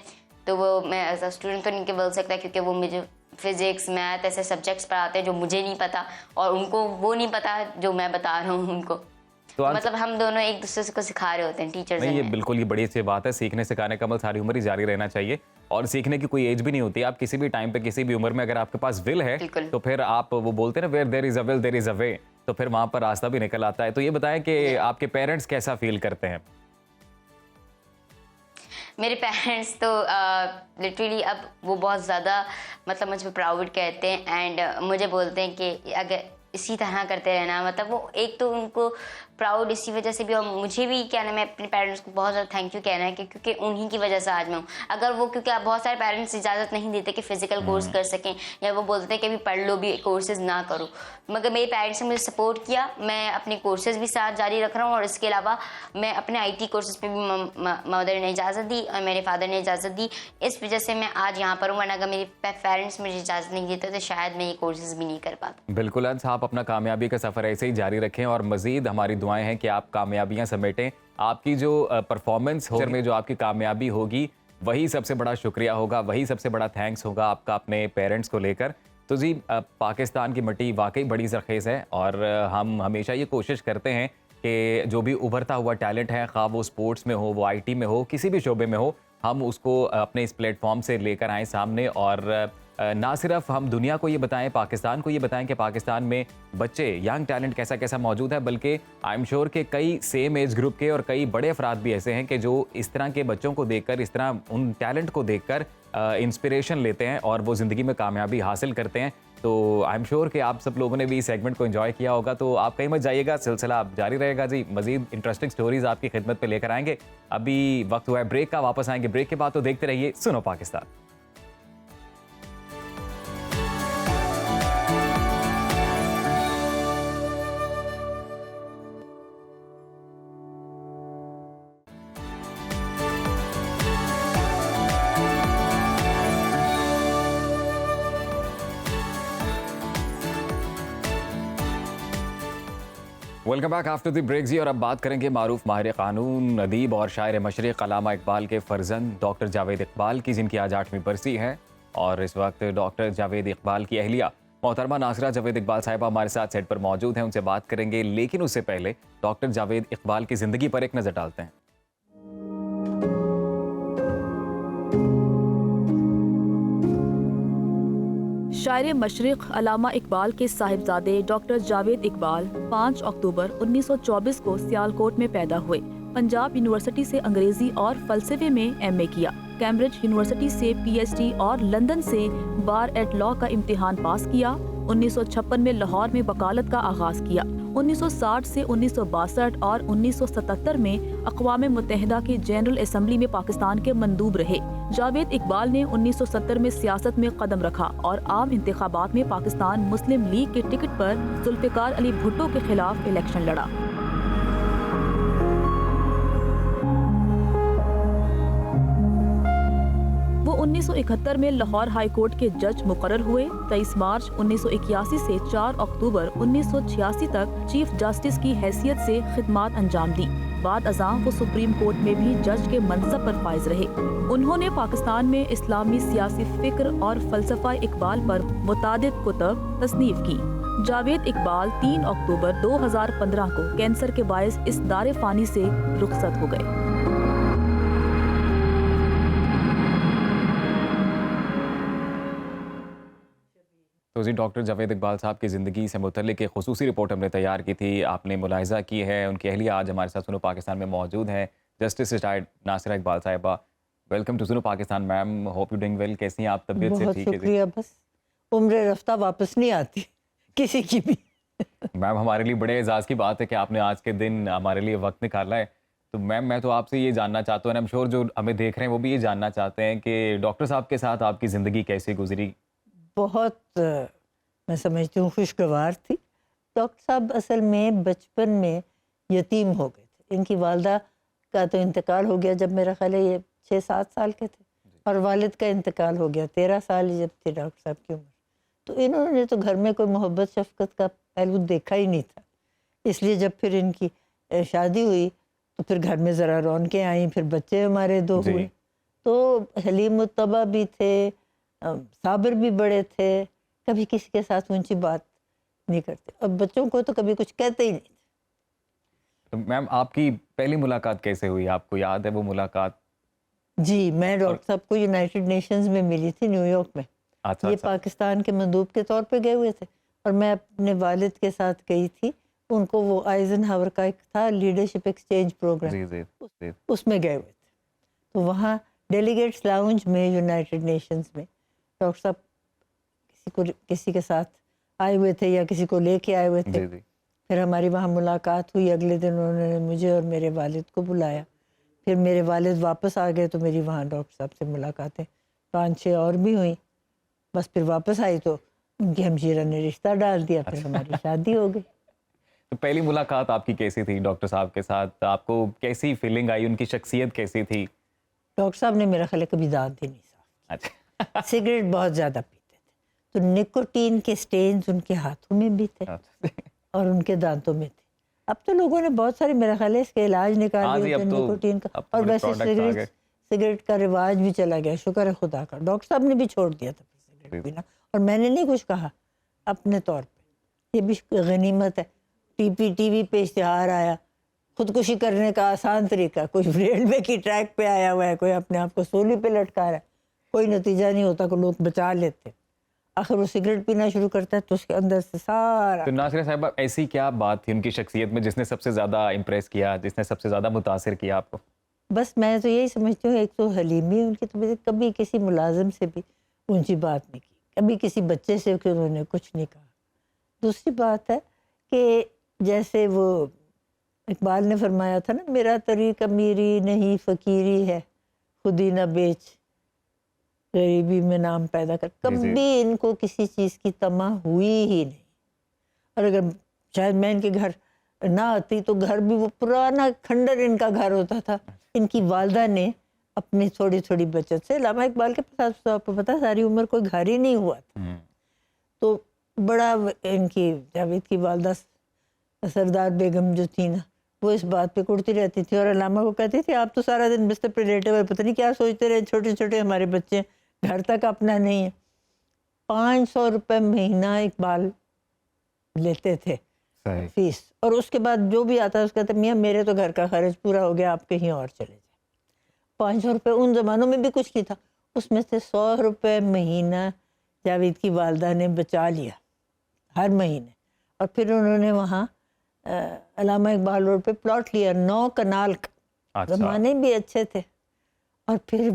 तो वो मैं एज अ स्टूडेंट तो नहीं बोल सकता क्योंकि वो मुझे फिजिक्स मैथ ऐसे सब्जेक्ट्स पढ़ाते हैं जो मुझे नहीं पता और उनको वो नहीं पता जो मैं बता रहा हूँ उनको। तो मतलब हम दोनों एक दूसरे को सिखा रहे होते हैं टीचर्स। नहीं, ये बिल्कुल ये बड़ी अच्छी बात है। सीखने सिखाने का अमल सारी उम्र ही जारी रहना चाहिए और सीखने की कोई एज भी नहीं होती। आप किसी भी टाइम पे किसी भी उम्र में अगर आपके पास विल है तो फिर आप वो बोलते हैं ना where there is a will there is a way, तो फिर वहां पर रास्ता भी निकल आता है। तो ये बताएं कि आपके पेरेंट्स कैसा फील करते हैं? मेरे पेरेंट्स तो लिटरली अब वो बहुत ज़्यादा मतलब मुझ पर प्राउड कहते हैं एंड मुझे बोलते हैं कि अगर इसी तरह करते रहना, मतलब वो एक तो उनको प्राउड इसी वजह से भी और मुझे भी क्या नाम है अपने पेरेंट्स को बहुत ज़्यादा थैंक यू कहना है क्योंकि उन्हीं की वजह से आज मैं हूँ। अगर वो क्योंकि आप बहुत सारे पेरेंट्स इजाज़त नहीं देते कि फ़िज़िकल कोर्स कर सकें या वो बोलते हैं कि अभी पढ़ लो भी कोर्सेज़ ना करो, मगर मेरे पेरेंट्स ने मुझे सपोर्ट किया। मैं अपने कोर्सेज़ भी साथ जारी रख रहा हूँ और इसके अलावा मैं अपने IT कोर्सेज़ पर भी मदर ने इजाज़त दी और मेरे फादर ने इजाज़त दी। इस वजह से मैं आज यहाँ पर हूँ, वरना अगर मेरे पेरेंट्स मुझे इजाज़त नहीं देते तो शायद मैं ये कोर्सेज़ भी नहीं कर पाता। बिल्कुल अंश, आप अपना कामयाबी का सफ़र ऐसे ही जारी रखें और मज़ीद हमारी दुआएं हैं कि आप कामयाबियां समेटें। आपकी जो परफॉर्मेंस हो में जो आपकी कामयाबी होगी वही सबसे बड़ा शुक्रिया होगा, वही सबसे बड़ा थैंक्स होगा आपका अपने पेरेंट्स को लेकर। तो जी पाकिस्तान की मिट्टी वाकई बड़ी ज़रख़ेज़ है और हम हमेशा ये कोशिश करते हैं कि जो भी उभरता हुआ टैलेंट है, खा वो स्पोर्ट्स में हो, वो IT में हो, किसी भी शोबे में हो, हम उसको अपने इस प्लेटफॉर्म से लेकर आएँ सामने और ना सिर्फ हम दुनिया को ये बताएं, पाकिस्तान को ये बताएं कि पाकिस्तान में बच्चे यंग टैलेंट कैसा कैसा मौजूद है, बल्कि आई एम श्योर कि कई सेम एज ग्रुप के और कई बड़े अफराद भी ऐसे हैं कि जो इस तरह के बच्चों को देखकर, इस तरह उन टैलेंट को देखकर इंस्पिरेशन लेते हैं और वो ज़िंदगी में कामयाबी हासिल करते हैं। तो आई एम श्योर कि आप सब लोगों ने भी इस सेगमेंट को एंजॉय किया होगा। तो आप कहीं मत जाइएगा, सिलसिला आप जारी रहेगा जी। मजीद इंटरेस्टिंग स्टोरीज आपकी खिदमत पे लेकर आएंगे। अभी वक्त हुआ है ब्रेक का, वापस आएंगे ब्रेक के बाद। तो देखते रहिए सुनो Pakistan. Welcome back after the break जी। और अब बात करेंगे मारूफ माहिर कानून, अदीब और शायर मशरिक़ अल्लामा इकबाल के फर्जंद डॉक्टर जावेद इकबाल की, जिनकी आज 8वीं बरसी है। और इस वक्त डॉक्टर जावेद इकबाल की अहलिया मोहतरमा नासिरा जावेद इकबाल साहिबा हमारे साथ सेट पर मौजूद हैं, उनसे बात करेंगे। लेकिन उससे पहले डॉक्टर जावेद इकबाल की ज़िंदगी पर एक नज़र डालते हैं। शायर मशरिक़ अल्लामा इकबाल के साहिबजादे डॉक्टर जावेद इकबाल 5 अक्टूबर 1924 को सियालकोट में पैदा हुए। पंजाब यूनिवर्सिटी से अंग्रेजी और फ़लसफ़े में एमए किया। कैम्ब्रिज यूनिवर्सिटी से पीएचडी और लंदन से बार एट लॉ का इम्तिहान पास किया। 1956 में लाहौर में वकालत का आगाज किया। 1960 से 1962 और 1977 में अक़वाम मुत्तहिदा की जनरल असम्बली में पाकिस्तान के मंदूब रहे। जावेद इकबाल ने 1970 में सियासत में कदम रखा और आम इंतखाबात में पाकिस्तान मुस्लिम लीग के टिकट पर जुल्फ़िकार अली भुट्टो के खिलाफ इलेक्शन लड़ा। वो 1971 में लाहौर हाई कोर्ट के जज मुकर्रर हुए। 23 मार्च 1981 से 4 अक्टूबर 1986 तक चीफ जस्टिस की हैसियत से खिदमात अंजाम दी। बाद अज़ां वो सुप्रीम कोर्ट में भी जज के मनसब पर फाइज रहे। उन्होंने पाकिस्तान में इस्लामी सियासी फिक्र और फ़लसफ़ा इकबाल पर मुतादिद कुतब तस्नीफ की। जावेद इकबाल 3 अक्टूबर 2015 को कैंसर के बायस इस दारे फ़ानी से रुखसत हो गए। तो जी डॉक्टर जावेद इकबाल साहब की ज़िंदगी से मुतल्लिक एक ख़ुसूसी रिपोर्ट हमने तैयार की थी, आपने मुलाहिज़ा की है। उनकी अहलिया आज हमारे साथ सुनो पाकिस्तान में मौजूद हैं, जस्टिस रिटायर्ड नासिरा इकबाल साहिबा। वेलकम टू सुनो Pakistan ma'am, hope you doing well. कैसी हैं आप? तबीयत से बहुत ठीक है? शुक्रिया। बस उम्र रफ्ता वापस नहीं आती किसी की भी। मैम हमारे लिए बड़े एजाज़ की बात है कि आपने आज के दिन हमारे लिए वक्त निकाला है। तो मैम मैं तो आपसे ये जानना चाहता हूँ, आई एम श्योर जो हमें देख रहे हैं वो भी ये जानना चाहते हैं कि डॉक्टर साहब के साथ आपकी ज़िंदगी कैसे गुजरी? बहुत मैं समझती हूँ खुशगवार थी। डॉक्टर साहब असल में बचपन में यतीम हो गए थे। इनकी वालदा का तो इंतकाल हो गया जब मेरा ख्याल है ये 6-7 साल के थे, और वालिद का इंतकाल हो गया 13 साल जब थे डॉक्टर साहब की उम्र। तो इन्होंने तो घर में कोई मोहब्बत शफकत का पहलू देखा ही नहीं था। इसलिए जब फिर इनकी शादी हुई तो फिर घर में ज़रा रौनकें आई, फिर बच्चे हमारे 2 जी। हुए। तो हलीम मुत्तबा भी थे, साबिर भी बड़े थे, कभी किसी के साथ ऊंची बात नहीं करते, और बच्चों को तो कभी कुछ कहते ही नहीं थे। तो मैम आपकी पहली मुलाकात कैसे हुई? आपको याद है वो मुलाकात? जी, मैं डॉक्टर साहब को यूनाइटेड नेशंस में मिली थी न्यूयॉर्क में। अच्छा ये अच्छा। पाकिस्तान के मंदूब के तौर पे गए हुए थे, और मैं अपने वालिद के साथ गई थी। उनको वो आइजनहावर का एक था लीडरशिप एक्सचेंज प्रोग्राम, जी जी जी। उसमें गए हुए थे। तो वहाँ डेलीगेट्स लाउंज में यूनाइटेड नेशंस में डॉक्टर साहब किसी के साथ आए हुए थे या किसी को लेके आए हुए थे। जी जी। फिर हमारी वहाँ मुलाकात हुई। अगले दिन उन्होंने मुझे और मेरे वालिद को बुलाया। फिर मेरे वालिद वापस आ गए तो मेरी वहाँ डॉक्टर साहब से मुलाकातें 5-6 और भी हुई। बस फिर वापस आई तो उनकी हमशीरा ने रिश्ता डाल दिया, फिर हमारी शादी हो गई। तो पहली मुलाकात आपकी कैसी थी डॉक्टर साहब के साथ? आपको कैसी फीलिंग आई? उनकी शख्सियत कैसी थी? डॉक्टर साहब ने मेरा ख्याल है कभी दांत ही नहीं साफ। अच्छा। सिगरेट बहुत ज़्यादा पीते थे, तो निकोटीन के स्टेन्स उनके हाथों में भी थे अच्छा। और उनके दांतों में थे। अब तो लोगों ने बहुत सारे मेरा ख्याल है इसके इलाज निकाल हाँ जी, दिए अब थे तो- निकोटीन का, अब तो और बड़े वैसे products आ गए। सिगरेट का रिवाज भी चला गया, शुक्र है खुदा का। डॉक्टर साहब ने भी छोड़ दिया था सिगरेट पीना, और मैंने नहीं कुछ कहा अपने तौर पे। ये भी गनीमत है। टीवी पे इश्तिहार आया, खुदकुशी करने का आसान तरीका, कोई रेलवे की ट्रैक पे आया हुआ है, कोई अपने आप को सूली पे लटका रहा है, कोई नतीजा नहीं होता, को लोग बचा लेते। आखिर वो सिगरेट पीना शुरू करता है तो उसके अंदर से सारा। तो नासिरा साहिबा ऐसी क्या बात थी उनकी शख्सियत में जिसने सबसे ज़्यादा इम्प्रेस किया, जिसने सबसे ज़्यादा मुतासिर किया आपको? बस मैं तो यही समझती हूँ, एक तो हलीमी उनकी, तो कभी किसी मुलाजिम से भी ऊंची बात नहीं की, कभी किसी बच्चे से कि उन्होंने कुछ नहीं कहा। दूसरी बात है कि जैसे वो इकबाल ने फरमाया था ना, मेरा तरीक अमीरी नहीं फ़कीरी है, खुदी ना बेच गरीबी में नाम पैदा कर। कभी इनको किसी चीज़ की तमा हुई ही नहीं। और अगर शायद मैं इनके घर ना आती तो घर भी वो पुराना खंडर इनका घर होता था। इनकी वालदा ने अपनी थोड़ी थोड़ी बचत से, अल्लामा इकबाल के पास तो आपको पता सारी उम्र कोई घर ही नहीं हुआ था, तो बड़ा इनकी जावेद की वालदा सरदार बेगम जो थी ना, वो इस बात पे कुड़ती रहती थी और अलामा को कहती थी आप तो सारा दिन बिस्तर पे लेटे हुए पता नहीं क्या सोचते रहे, छोटे छोटे हमारे बच्चे, घर तक अपना नहीं है। 500 रुपये महीना इकबाल लेते थे सही। फीस, और उसके बाद जो भी आता है उसका कहते मियाँ मेरे तो घर का खर्च पूरा हो गया, आप कहीं और चले जाए। 500 रुपये उन ज़मानों में भी कुछ नहीं था, उसमें से 100 रुपये महीना जावेद की वालदा ने बचा लिया हर महीने, और फिर उन्होंने वहाँ अलामा इकबाल रोड पे प्लॉट लिया 9 कनाल का। अच्छा। ज़माने भी अच्छे थे। और फिर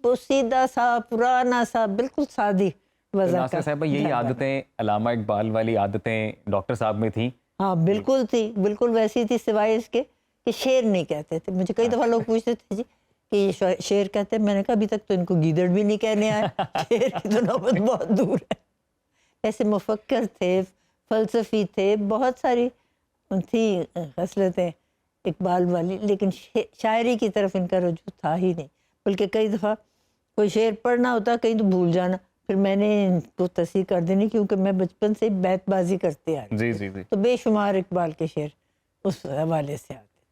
वो सीधा सा पुराना सा बिल्कुल सादी तो वज़ा नासिर का साहब यही घर बना। आदतें, अलामा इकबाल वाली आदतें डॉक्टर साहब में थी? हाँ बिल्कुल थी, बिल्कुल वैसी थी, सिवाय इसके कि शेर नहीं कहते थे। मुझे कई दफ़ा लोग पूछते थे जी कि ये शेर कहते हैं, मैंने कहा अभी तक तो इनको गीदड़ भी नहीं कहने आए, शेर की तो नौबत बहुत दूर है। ऐसे मुफक्कर थे, फ़लसफ़ी थे, बहुत सारी थी खसलतें इकबाल वाली, लेकिन शायरी की तरफ इनका रुझान था ही नहीं। बल्कि कई दफ़ा कोई शेर पढ़ना होता कहीं तो भूल जाना, फिर मैंने इनको तस्हीह कर देनी, क्योंकि मैं बचपन से बैतबाजी करते आ रही जी थी। जी जी। तो बेशुमार इकबाल के शेर उस हवाले से आते थे।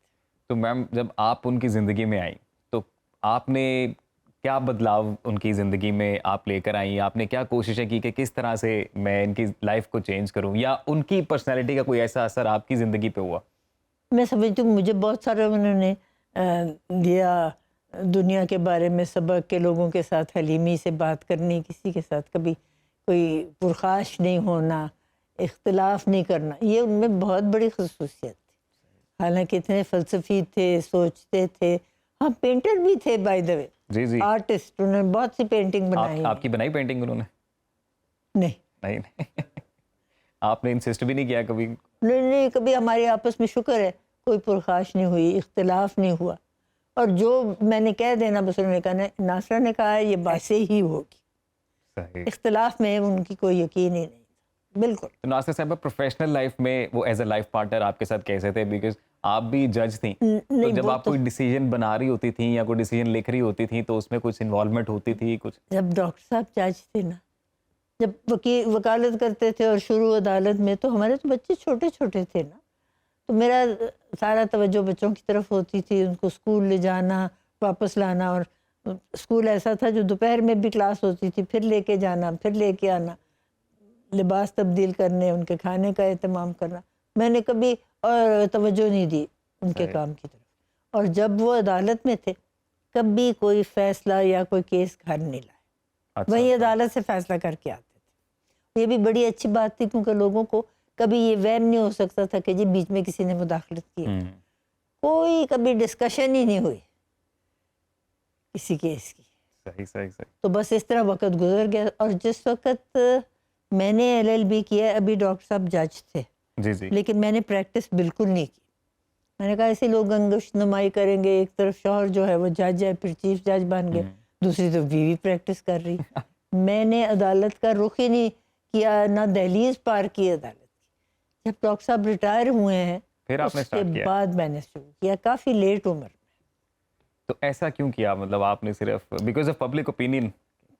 तो मैम जब आप उनकी ज़िंदगी में आई तो आपने क्या बदलाव उनकी ज़िंदगी में आप लेकर आई? आपने क्या कोशिशें की कि किस तरह से मैं इनकी लाइफ को चेंज करूं, या उनकी पर्सनैलिटी का कोई ऐसा असर आपकी ज़िंदगी पे हुआ? मैं समझती हूँ मुझे बहुत सारा उन्होंने दिया दुनिया के बारे में सबक, के लोगों के साथ हलीमी से बात करनी, किसी के साथ कभी कोई पुरखाश नहीं होना, इख्तिलाफ नहीं करना, ये उनमें बहुत बड़ी खसूसियत थी। हालांकि इतने फ़लसफ़ी थे, सोचते थे। हाँ पेंटर भी थे बाय द वे, जी जी। आर्टिस्ट, उन्होंने बहुत सी पेंटिंग बनाई। आपकी बनाई पेंटिंग उन्होंने? नहीं नहीं नहीं। आपने इंसिस्ट भी नहीं किया कभी? नहीं नहीं, कभी हमारे आपस में शुक्र है कोई पुरखाश नहीं हुई, इख्तिलाफ नहीं हुआ। और जो मैंने कह देना बस उन्होंने कहा नासरा ने कहा है ये बात ऐसे ही होगी। सही। इख्तिलाफ में उनकी कोई यकीन ही नहीं था, बिल्कुल। तो नासिर साहब प्रोफेशनल लाइफ में वो एज अ लाइफ पार्टनर आपके साथ कैसे थे? बिकॉज आप भी जज थी, तो नहीं जब वो आप तो कोई डिसीजन बना रही होती थी या कोई डिसीजन लिख रही होती थी तो उसमें कुछ इन्वॉल्वमेंट होती थी कुछ? जब डॉक्टर साहब जज थे ना, जब वकालत करते थे और शुरू अदालत में, तो हमारे तो बच्चे छोटे छोटे थे ना, तो मेरा सारा तवज्जो बच्चों की तरफ होती थी, उनको स्कूल ले जाना, वापस लाना। और स्कूल ऐसा था जो दोपहर में भी क्लास होती थी, फिर लेके जाना, फिर लेके आना, लिबास तब्दील करने, उनके खाने का एहतमाम करना। मैंने कभी और तवज्जो नहीं दी उनके सही। काम की तरफ। और जब वो अदालत में थे, कभी कोई फैसला या कोई केस घर नहीं लाए, अच्छा, वही अच्छा। अदालत से फैसला करके आते थे। ये भी बड़ी अच्छी बात थी, क्योंकि लोगों को कभी ये वहम नहीं हो सकता था कि जी बीच में किसी ने मुदाखलत की है। कोई कभी डिस्कशन ही नहीं हुई किसी केस की। सही सही सही। तो बस इस तरह वक्त गुजर गया। और जिस वक्त मैंने LLB किया, अभी डॉक्टर साहब जज थे, जी जी। लेकिन मैंने प्रैक्टिस बिल्कुल नहीं की। मैंने कहा ऐसे लोग अंगुश नुमाई करेंगे, एक तरफ शौहर जो है वो जज है, फिर चीफ जज बन गए, दूसरी तरफ बीवी प्रैक्टिस कर रही। मैंने अदालत का रुख ही नहीं किया, ना दहलीज पार की अदालत की। जब डॉक्टर साहब रिटायर हुए हैं, फिर आपने उसके स्टार्ट किया? बाद मैंने शुरू किया, काफ़ी लेट उम्र में। तो ऐसा क्यों किया? मतलब आपने सिर्फ because of public opinion?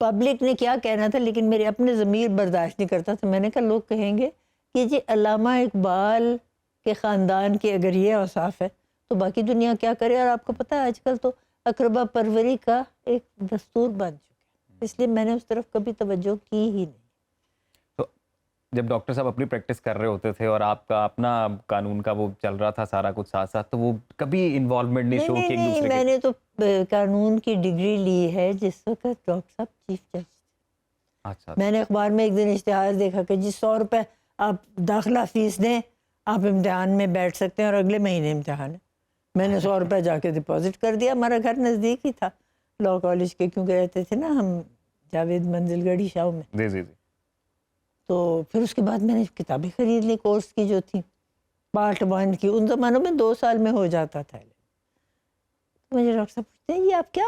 Public ने क्या कहना था, लेकिन मेरे अपने ज़मीर बर्दाश्त नहीं करता था। मैंने कहा लोग कहेंगे कि जी अल्लामा इकबाल के ख़ानदान के अगर ये औसाफ है तो बाकी दुनिया क्या करे। और आपको पता है आजकल तो अकरबा परवरी का एक दस्तूर बन चुका है, इसलिए मैंने उस तरफ कभी तवज्जो की ही नहीं। तो जब डॉक्टर साहब अपनी प्रैक्टिस कर रहे होते थे और आपका अपना कानून का वो चल रहा था सारा कुछ साथ साथ, तो वो कभी इन्वॉल्वमेंट नहीं शो नहीं की एक नहीं, दूसरे के? मैंने तो कानून की डिग्री ली है जिस वक्त डॉक्टर साहब चीफ जज थे। अच्छा। मैंने अखबार में एक दिन इश्तिहार देखा कि जी 100 रुपये आप दाखिला फीस दें, आप इम्तिहान में बैठ सकते हैं और अगले महीने इम्तिहान है। मैंने 100 रुपये जाके डिपॉजिट कर दिया। हमारा घर नज़दीक ही था लॉ कॉलेज के, क्योंकि रहते थे ना हम जावेद मंजिल गढ़ी शाह में। जी जी जी। तो फिर उसके बाद मैंने किताबें खरीद ली कोर्स की जो थी, पार्ट 1 की। उन ज़मानों में 2 साल में हो जाता था। तो मुझे डॉक्टर साहब पूछते हैं ये आप क्या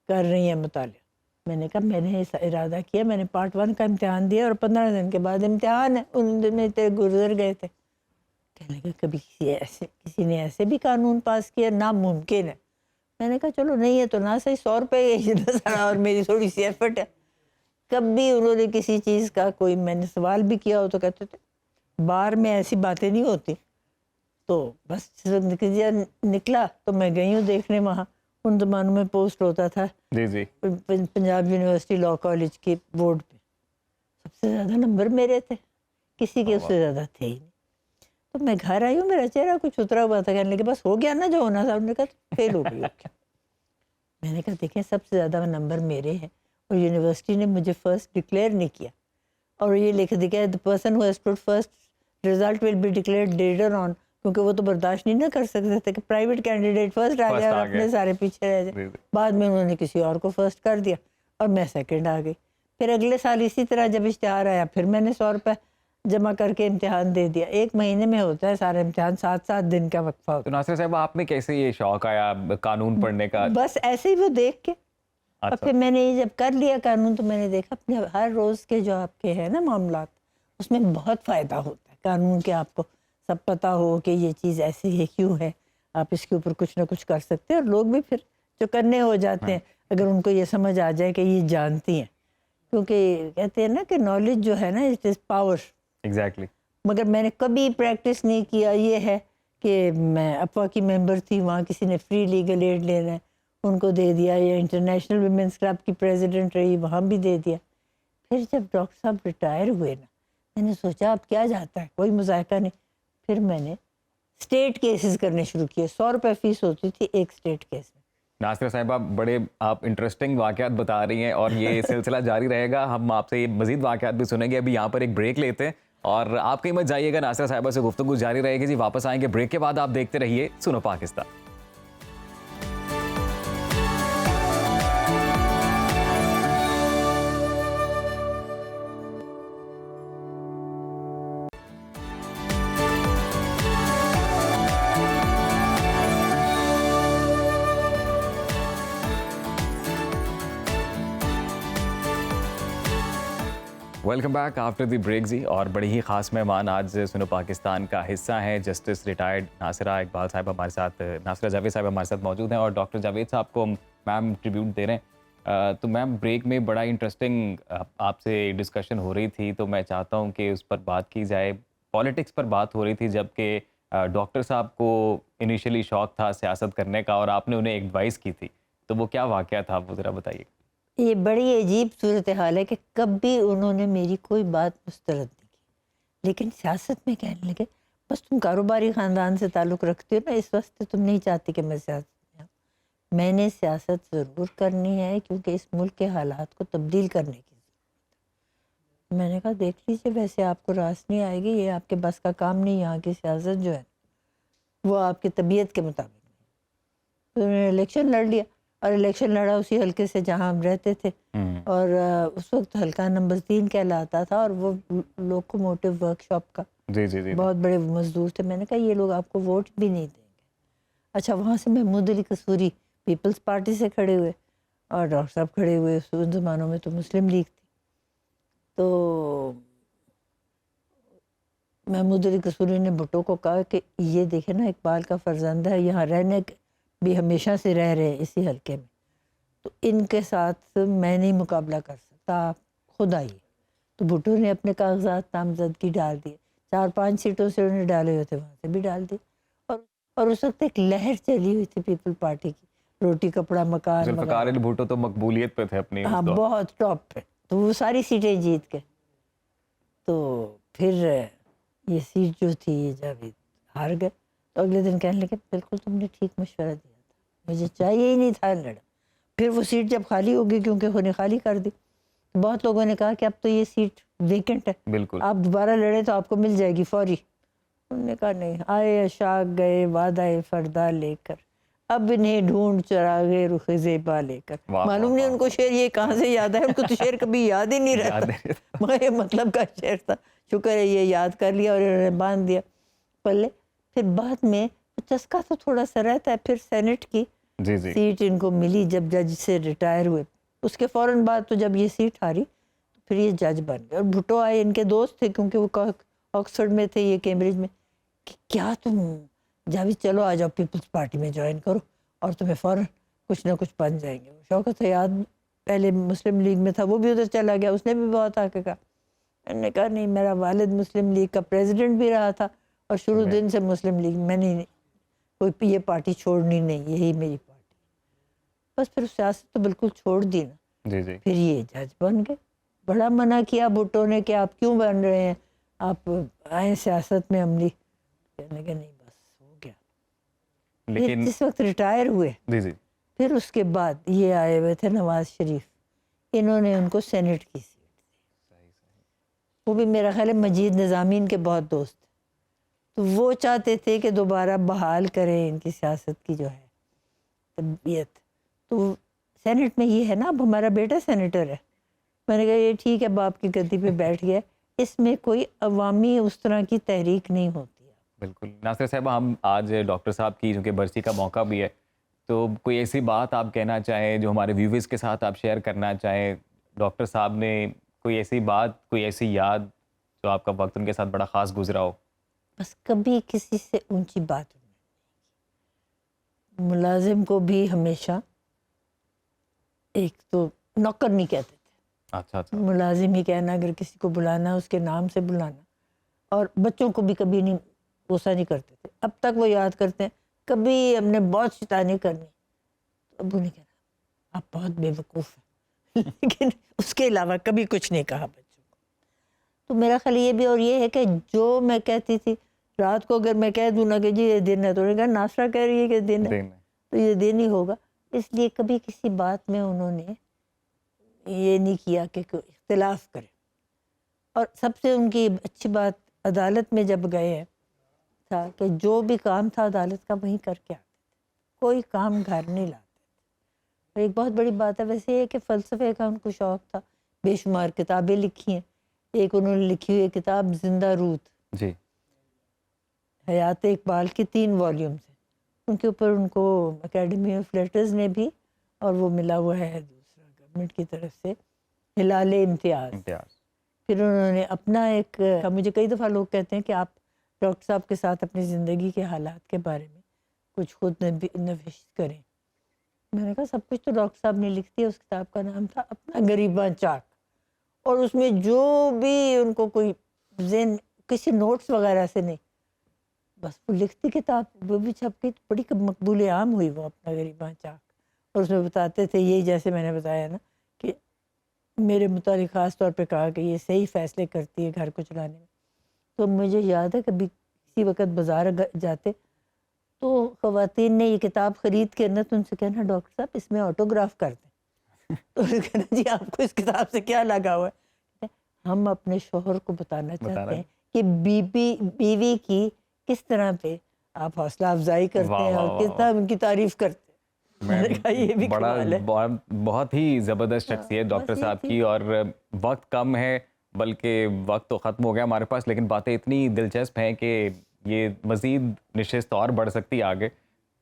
कर रही हैं मुतालिया? मैंने कहा मैंने ऐसा इरादा किया, मैंने पार्ट 1 का इम्तिहान दिया और 15 दिन के बाद इम्तिहान है। उन दिन में तेरे गुजर गए थे। कहने लगे कभी किसी ने ऐसे भी कानून पास किया, नामुमकिन है। मैंने कहा चलो नहीं है तो ना सही, 100 रुपये और मेरी थोड़ी सी एफर्ट है। कभी उन्होंने किसी चीज़ का कोई मैंने सवाल भी किया हो तो कहते थे बार में ऐसी बातें नहीं होती। तो बस नतीजा निकला तो मैं गई हूँ देखने वहाँ। उन जमानों में पोस्ट होता था जी जी। पंजाब यूनिवर्सिटी लॉ कॉलेज के बोर्ड पे, सबसे ज़्यादा नंबर मेरे थे, किसी के उससे ज़्यादा थे ही नहीं। तो मैं घर आई हूँ, मेरा चेहरा कुछ उतरा हुआ था, कहने लगे बस हो गया ना जो होना था। उन्होंने कहा फेल हो गई हो क्या? मैंने कहा देखें सबसे ज़्यादा नंबर मेरे हैं और यूनिवर्सिटी ने मुझे फर्स्ट डिक्लेयर नहीं किया, और ये लिख दिया the person who has put first result will be declared later on, क्योंकि वो तो बर्दाश्त नहीं ना कर सकते थे कि प्राइवेट कैंडिडेट फर्स्ट आ जाए और अपने सारे पीछे रह जाए। बाद में उन्होंने किसी और को फर्स्ट कर दिया और मैं सेकंड आ गई। फिर अगले साल इसी तरह जब इश्तिहार आया, फिर मैंने 100 रुपये जमा करके इम्तिहान दे दिया। 1 महीने में होता है सारा इम्तिहान, 7-7 दिन का वक्फा होता तो नासिर साहब, आप में कैसे ये शौक आया कानून पढ़ने का? है। बस ऐसे ही वो देख के। और अच्छा। फिर मैंने ये जब कर लिया कानून, तो मैंने देखा अपने हर रोज़ के जो आपके हैं ना मामलात, उसमें बहुत फ़ायदा होता है कानून के। आपको सब पता हो कि ये चीज़ ऐसी है, क्यों है, आप इसके ऊपर कुछ ना कुछ कर सकते हैं। और लोग भी फिर जो करने हो जाते हैं, अगर उनको ये समझ आ जाए कि ये जानती हैं, क्योंकि कहते हैं ना कि नॉलेज जो है ना इट इज़ पावर। एग्जैक्टली। मगर मैंने कभी प्रैक्टिस नहीं किया। ये है कि मैं अपवा की मेंबर थी, वहाँ किसी ने फ्री लीगल एड लेना है उनको दे दिया, या इंटरनेशनल वुमेंस क्लब की प्रेसिडेंट रही, वहाँ भी दे दिया। फिर जब डॉक्टर साहब रिटायर हुए ना, मैंने सोचा अब क्या जाता है, कोई मुज़ायका नहीं। फिर मैंने स्टेट केसेस करने शुरू किए। 100 रुपये फीस होती थी एक स्टेट केस में। नासिर साहिबा, बड़े आप इंटरेस्टिंग वाक़यात बता रही हैं और ये सिलसिला जारी रहेगा। हम आपसे ये मज़ीद वाक़यात भी सुनेंगे। अभी यहाँ पर एक ब्रेक लेते हैं और आप कहीं मत जाइएगा, नासिर साहिबा से गुफ्तगू जारी रहेगी जी। वापस आएंगे ब्रेक के बाद। आप देखते रहिए सुनो Pakistan. Welcome back after the break जी। और बड़ी ही ख़ास मेहमान आज सुनो पाकिस्तान का हिस्सा हैं, जस्टिस रिटायर्ड नासिरा इकबाल साहब हमारे साथ, नासिरा जावेद साहब हमारे साथ मौजूद हैं और डॉक्टर जावेद साहब को मैम ट्रिब्यूट दे रहे हैं। तो मैम, ब्रेक में बड़ा इंटरेस्टिंग आपसे डिस्कशन हो रही थी, तो मैं चाहता हूँ कि उस पर बात की जाए। पॉलिटिक्स पर बात हो रही थी, जबकि डॉक्टर साहब को इनिशियली शौक था सियासत करने का और आपने उन्हें एडवाइस की थी, तो वो क्या वाक़या था, वो ज़रा बताइए। ये बड़ी अजीब सूरत हाल है कि कभी उन्होंने मेरी कोई बात मुस्तरद नहीं की, लेकिन सियासत में कहने लगे बस तुम कारोबारी ख़ानदान से ताल्लुक़ रखती हो ना, इस वास्ते तुम नहीं चाहती कि मैं सियासत में आऊँ। मैंने सियासत ज़रूर करनी है क्योंकि इस मुल्क के हालात को तब्दील करने की ज़रूरत है। मैंने कहा देख लीजिए, वैसे आपको रास नहीं आएगी, ये आपके बस का काम नहीं। यहाँ की सियासत जो है वो आपकी तबीयत के मुताबिक नहीं। तो उन्होंने इलेक्शन लड़ लिया और इलेक्शन लड़ा उसी हल्के से जहाँ हम रहते थे, और उस वक्त हल्का नंबर 3 कहलाता था और वो लोकोमोटिव वर्कशॉप का जी। बहुत बड़े मजदूर थे। मैंने कहा ये लोग आपको वोट भी नहीं देंगे। अच्छा, वहाँ से महमूद अली कसूरी पीपल्स पार्टी से खड़े हुए और डॉक्टर साहब खड़े हुए। उन ज़मानों में तो मुस्लिम लीग थी। तो महमूद अली कसूरी ने भुट्टो को कहा कि ये देखे ना, इकबाल का फर्जंद है, यहाँ रहने भी हमेशा से रह रहे हैं इसी हल्के में, तो इनके साथ मैं नहीं मुकाबला कर सकता, आप खुद आइए। तो भुट्टो ने अपने कागजात नामजदगी डाल दिए। 4-5 सीटों से उन्होंने डाले हुए थे, वहाँ से भी डाल दिए। और उस वक्त एक लहर चली हुई थी पीपल पार्टी की, रोटी कपड़ा मकान। जुल्फ़िकार अली भुट्टो तो मकबूलियत पे थे अपनी। हाँ, बहुत टॉप पे। तो वो सारी सीटें जीत के, तो फिर ये सीट जो थी ये जावेद हार गए। तो अगले दिन कहने लगे बिल्कुल तुमने ठीक मशवरा दिया था, मुझे चाहिए ही नहीं था लड़ा। फिर वो सीट जब खाली होगी, क्योंकि उन्हें खाली कर दी, तो बहुत लोगों ने कहा कि अब तो ये सीट वेकेंट है, बिल्कुल आप दोबारा लड़े तो आपको मिल जाएगी फौरी। उन्होंने कहा नहीं, आए अशाक गए वादाए फरदा लेकर, अब इन्हें ढूंढ चरागे रुख ज़ेबा लेकर। मालूम नहीं उनको शेर ये कहाँ से याद है, उनको तो शेर कभी याद ही नहीं रहता, मगर ये मतलब का शेर था। शुक्र है ये याद कर लिया और इन्होंने बांध दिया पल्ले। फिर बाद में चस्का तो थोड़ा सा रहता है। फिर सेनेट की जी। सीट इनको मिली जब जज से रिटायर हुए। उसके फ़ौरन बाद तो जब ये सीट हारी तो फिर ये जज बन गए। और भुट्टो आए, इनके दोस्त थे क्योंकि वो ऑक्सफोर्ड में थे, ये कैम्ब्रिज में, कि क्या तुम जावेद चलो आ जाओ पीपल्स पार्टी में ज्वाइन करो और तुम्हें फ़ौरन कुछ ना कुछ बन जाएंगे। शौकत हयात पहले मुस्लिम लीग में था, वो भी उधर चला गया, उसने भी बहुत आके कहा। मैंने कहा नहीं, मेरा वालिद मुस्लिम लीग का प्रेसिडेंट भी रहा था और शुरू दिन से मुस्लिम लीग, मैंने कोई ये पार्टी छोड़नी नहीं, यही मेरी पार्टी। बस फिर सियासत तो बिल्कुल छोड़ दी ना। जी जी। फिर ये जज बन गए। बड़ा मना किया भुट्टो ने कि आप क्यों बन रहे हैं, आप आए सियासत में अमली। कहने के नहीं, बस हो गया। लेकिन जिस वक्त रिटायर हुए, जी जी। फिर उसके बाद ये आए हुए थे नवाज शरीफ, इन्होंने उनको सेनेट की सीट दी। वो भी मेरा ख्याल है मजीद निज़ामीन के बहुत दोस्त, तो वो चाहते थे कि दोबारा बहाल करें इनकी सियासत की जो है तबीयत। तो सेनेट में ये है ना, अब हमारा बेटा सेनेटर है। मैंने कहा ये ठीक है, बाप की गद्दी पे बैठ गया, इसमें कोई अवामी उस तरह की तहरीक नहीं होती है। बिल्कुल नासिर साहब, हम आज डॉक्टर साहब की चूँकि बरसी का मौका भी है, तो कोई ऐसी बात आप कहना चाहें जो हमारे व्यूवर्स के साथ आप शेयर करना चाहें? डॉक्टर साहब ने कोई ऐसी बात, कोई ऐसी याद जो आपका वक्त उनके साथ बड़ा ख़ास गुजरा हो? बस कभी किसी से ऊंची बात नहीं की। मुलाजिम को भी हमेशा एक तो नौकर नहीं कहते थे, अच्छा अच्छा। मुलाजिम ही कहना, अगर किसी को बुलाना उसके नाम से बुलाना। और बच्चों को भी कभी नहीं गुस्सा नहीं करते थे, अब तक वो याद करते हैं। कभी हमने बहुत शैतानी करनी तो अबू ने कहना आप बहुत बेवकूफ़ हैं लेकिन उसके अलावा कभी कुछ नहीं कहा बच्चों को। तो मेरा ख्याल ये भी और ये है कि जो मैं कहती थी, रात को अगर मैं कह दूँ ना कि जी ये दिन है, तो उन्होंने कहा नासरा कह रही है कि दिन है, तो ये दिन ही होगा। इसलिए कभी किसी बात में उन्होंने ये नहीं किया कि कोई इख्तिलाफ करे। और सबसे उनकी अच्छी बात, अदालत में जब गए हैं था कि जो भी काम था अदालत का वहीं करके आते थे, कोई काम घर नहीं लाते थे। और एक बहुत बड़ी बात है वैसे ये कि फ़लसफ़े का उनको शौक़ था, बेशुमार किताबें लिखी हैं। एक उन्होंने लिखी हुई किताब जिंदा रूत जी। हयात इकबाल की 3 वॉल्यूम्स हैं, उनके ऊपर उनको एकेडमी ऑफ लेटर्स ने भी, और वो मिला हुआ है दूसरा गवर्नमेंट की तरफ से, हिलाले इम्तियाज़। फिर उन्होंने अपना एक, मुझे कई दफ़ा लोग कहते हैं कि आप डॉक्टर साहब के साथ अपनी ज़िंदगी के हालात के बारे में कुछ खुद नविश्त करें। मैंने कहा सब कुछ तो डॉक्टर साहब ने लिख दिया। उस किताब का नाम था अपना गरीबा चाक, और उसमें जो भी उनको कोई ज़हन, किसी नोट्स वगैरह से नहीं, बस वो लिखती किताब, वो भी छप गई, बड़ी मकबूल आम हुई वो अपना गरीबा चाक। और उसमें बताते थे यही, जैसे मैंने बताया ना कि मेरे मुतालिक ख़ास तौर पे कहा कि ये सही फ़ैसले करती है घर को चलाने में। तो मुझे याद है कभी किसी वक्त बाज़ार जाते तो ख़वातीन ने ये किताब ख़रीद के ना, तो उनसे कहना डॉक्टर साहब इसमें ऑटोग्राफ कर दें। तो उन्होंने कहना जी आपको इस किताब से क्या लगा हुआ है? हम अपने शोहर को बताना चाहते हैं कि बीवी की किस तरह पे आप हौसला अफजाई करते हैं और किस तरह उनकी तारीफ़ करते हैं। मैंने कहा ये भी कमाल है। बहुत ही ज़बरदस्त शख्सियत डॉक्टर साहब की, और वक्त कम है, बल्कि वक्त तो ख़त्म हो गया हमारे पास, लेकिन बातें इतनी दिलचस्प हैं कि ये मज़ीद निश्चित और बढ़ सकती है आगे।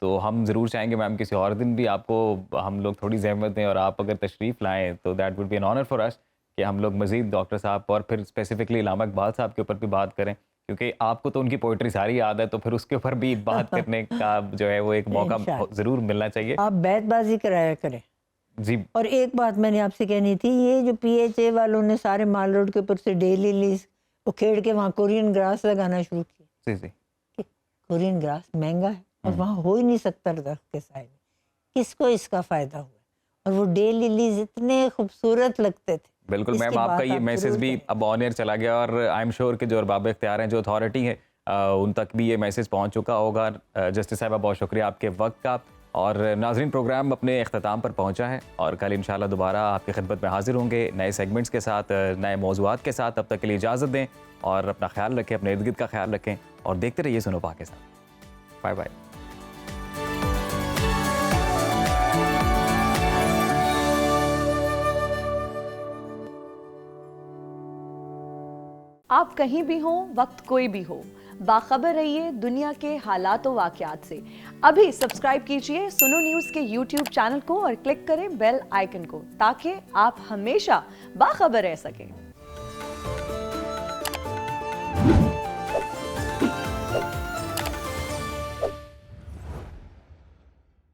तो हम ज़रूर चाहेंगे मैम किसी और दिन भी आपको हम लोग थोड़ी ज़हमत दें, और आप अगर तशरीफ़ लाएँ तो that would be an honour for us कि हम लोग मज़ीद डॉक्टर साहब और फिर स्पेसिफिकली इलामा इकबाल साहब के ऊपर भी बात करें, क्योंकि आपको तो उनकी पोइट्री सारी याद है, तो फिर उसके ऊपर भी बात करने का जो है वो एक मौका ज़रूर मिलना चाहिए। आप बैतबाजी कराया करें जी। और एक बात मैंने आपसे कहनी थी, ये जो PHA वालों ने सारे माल रोड के ऊपर से डेली लीज उखेड़ के वहाँ कोरियन ग्रास लगाना शुरू किया। जी। कोरियन ग्रास महंगा है और वहाँ हो ही नहीं सकता दरख्त के साए में, किसको इसका फ़ायदा हुआ? और वो डेली लीज इतने खूबसूरत लगते थे। बिल्कुल मैम, आपका ये मैसेज भी अब ऑन एयर चला गया, और आई एम श्योर कि जो अरबाब इख्तियार हैं, जो अथॉरिटी है, उन तक भी ये मैसेज पहुंच चुका होगा। जस्टिस साहिबा बहुत शुक्रिया आपके वक्त का। और नाज़रीन, प्रोग्राम अपने अख्ताम पर पहुंचा है, और कल इंशाल्लाह दोबारा आपकी खिदमत में हाजिर होंगे नए सेगमेंट्स के साथ, नए मौज़ूआत के साथ। तब तक के लिए इजाज़त दें और अपना ख्याल रखें, अपने इर्द गिर्द का ख्याल रखें, और देखते रहिए सुनो पाकिस्तान। Bye bye. आप कहीं भी हों, वक्त कोई भी हो, बाखबर रहिए दुनिया के हालात व वाक़यात से। अभी सब्सक्राइब कीजिए सुनो न्यूज़ के YouTube चैनल को और क्लिक करें बेल आइकन को, ताकि आप हमेशा बाखबर रह सकें।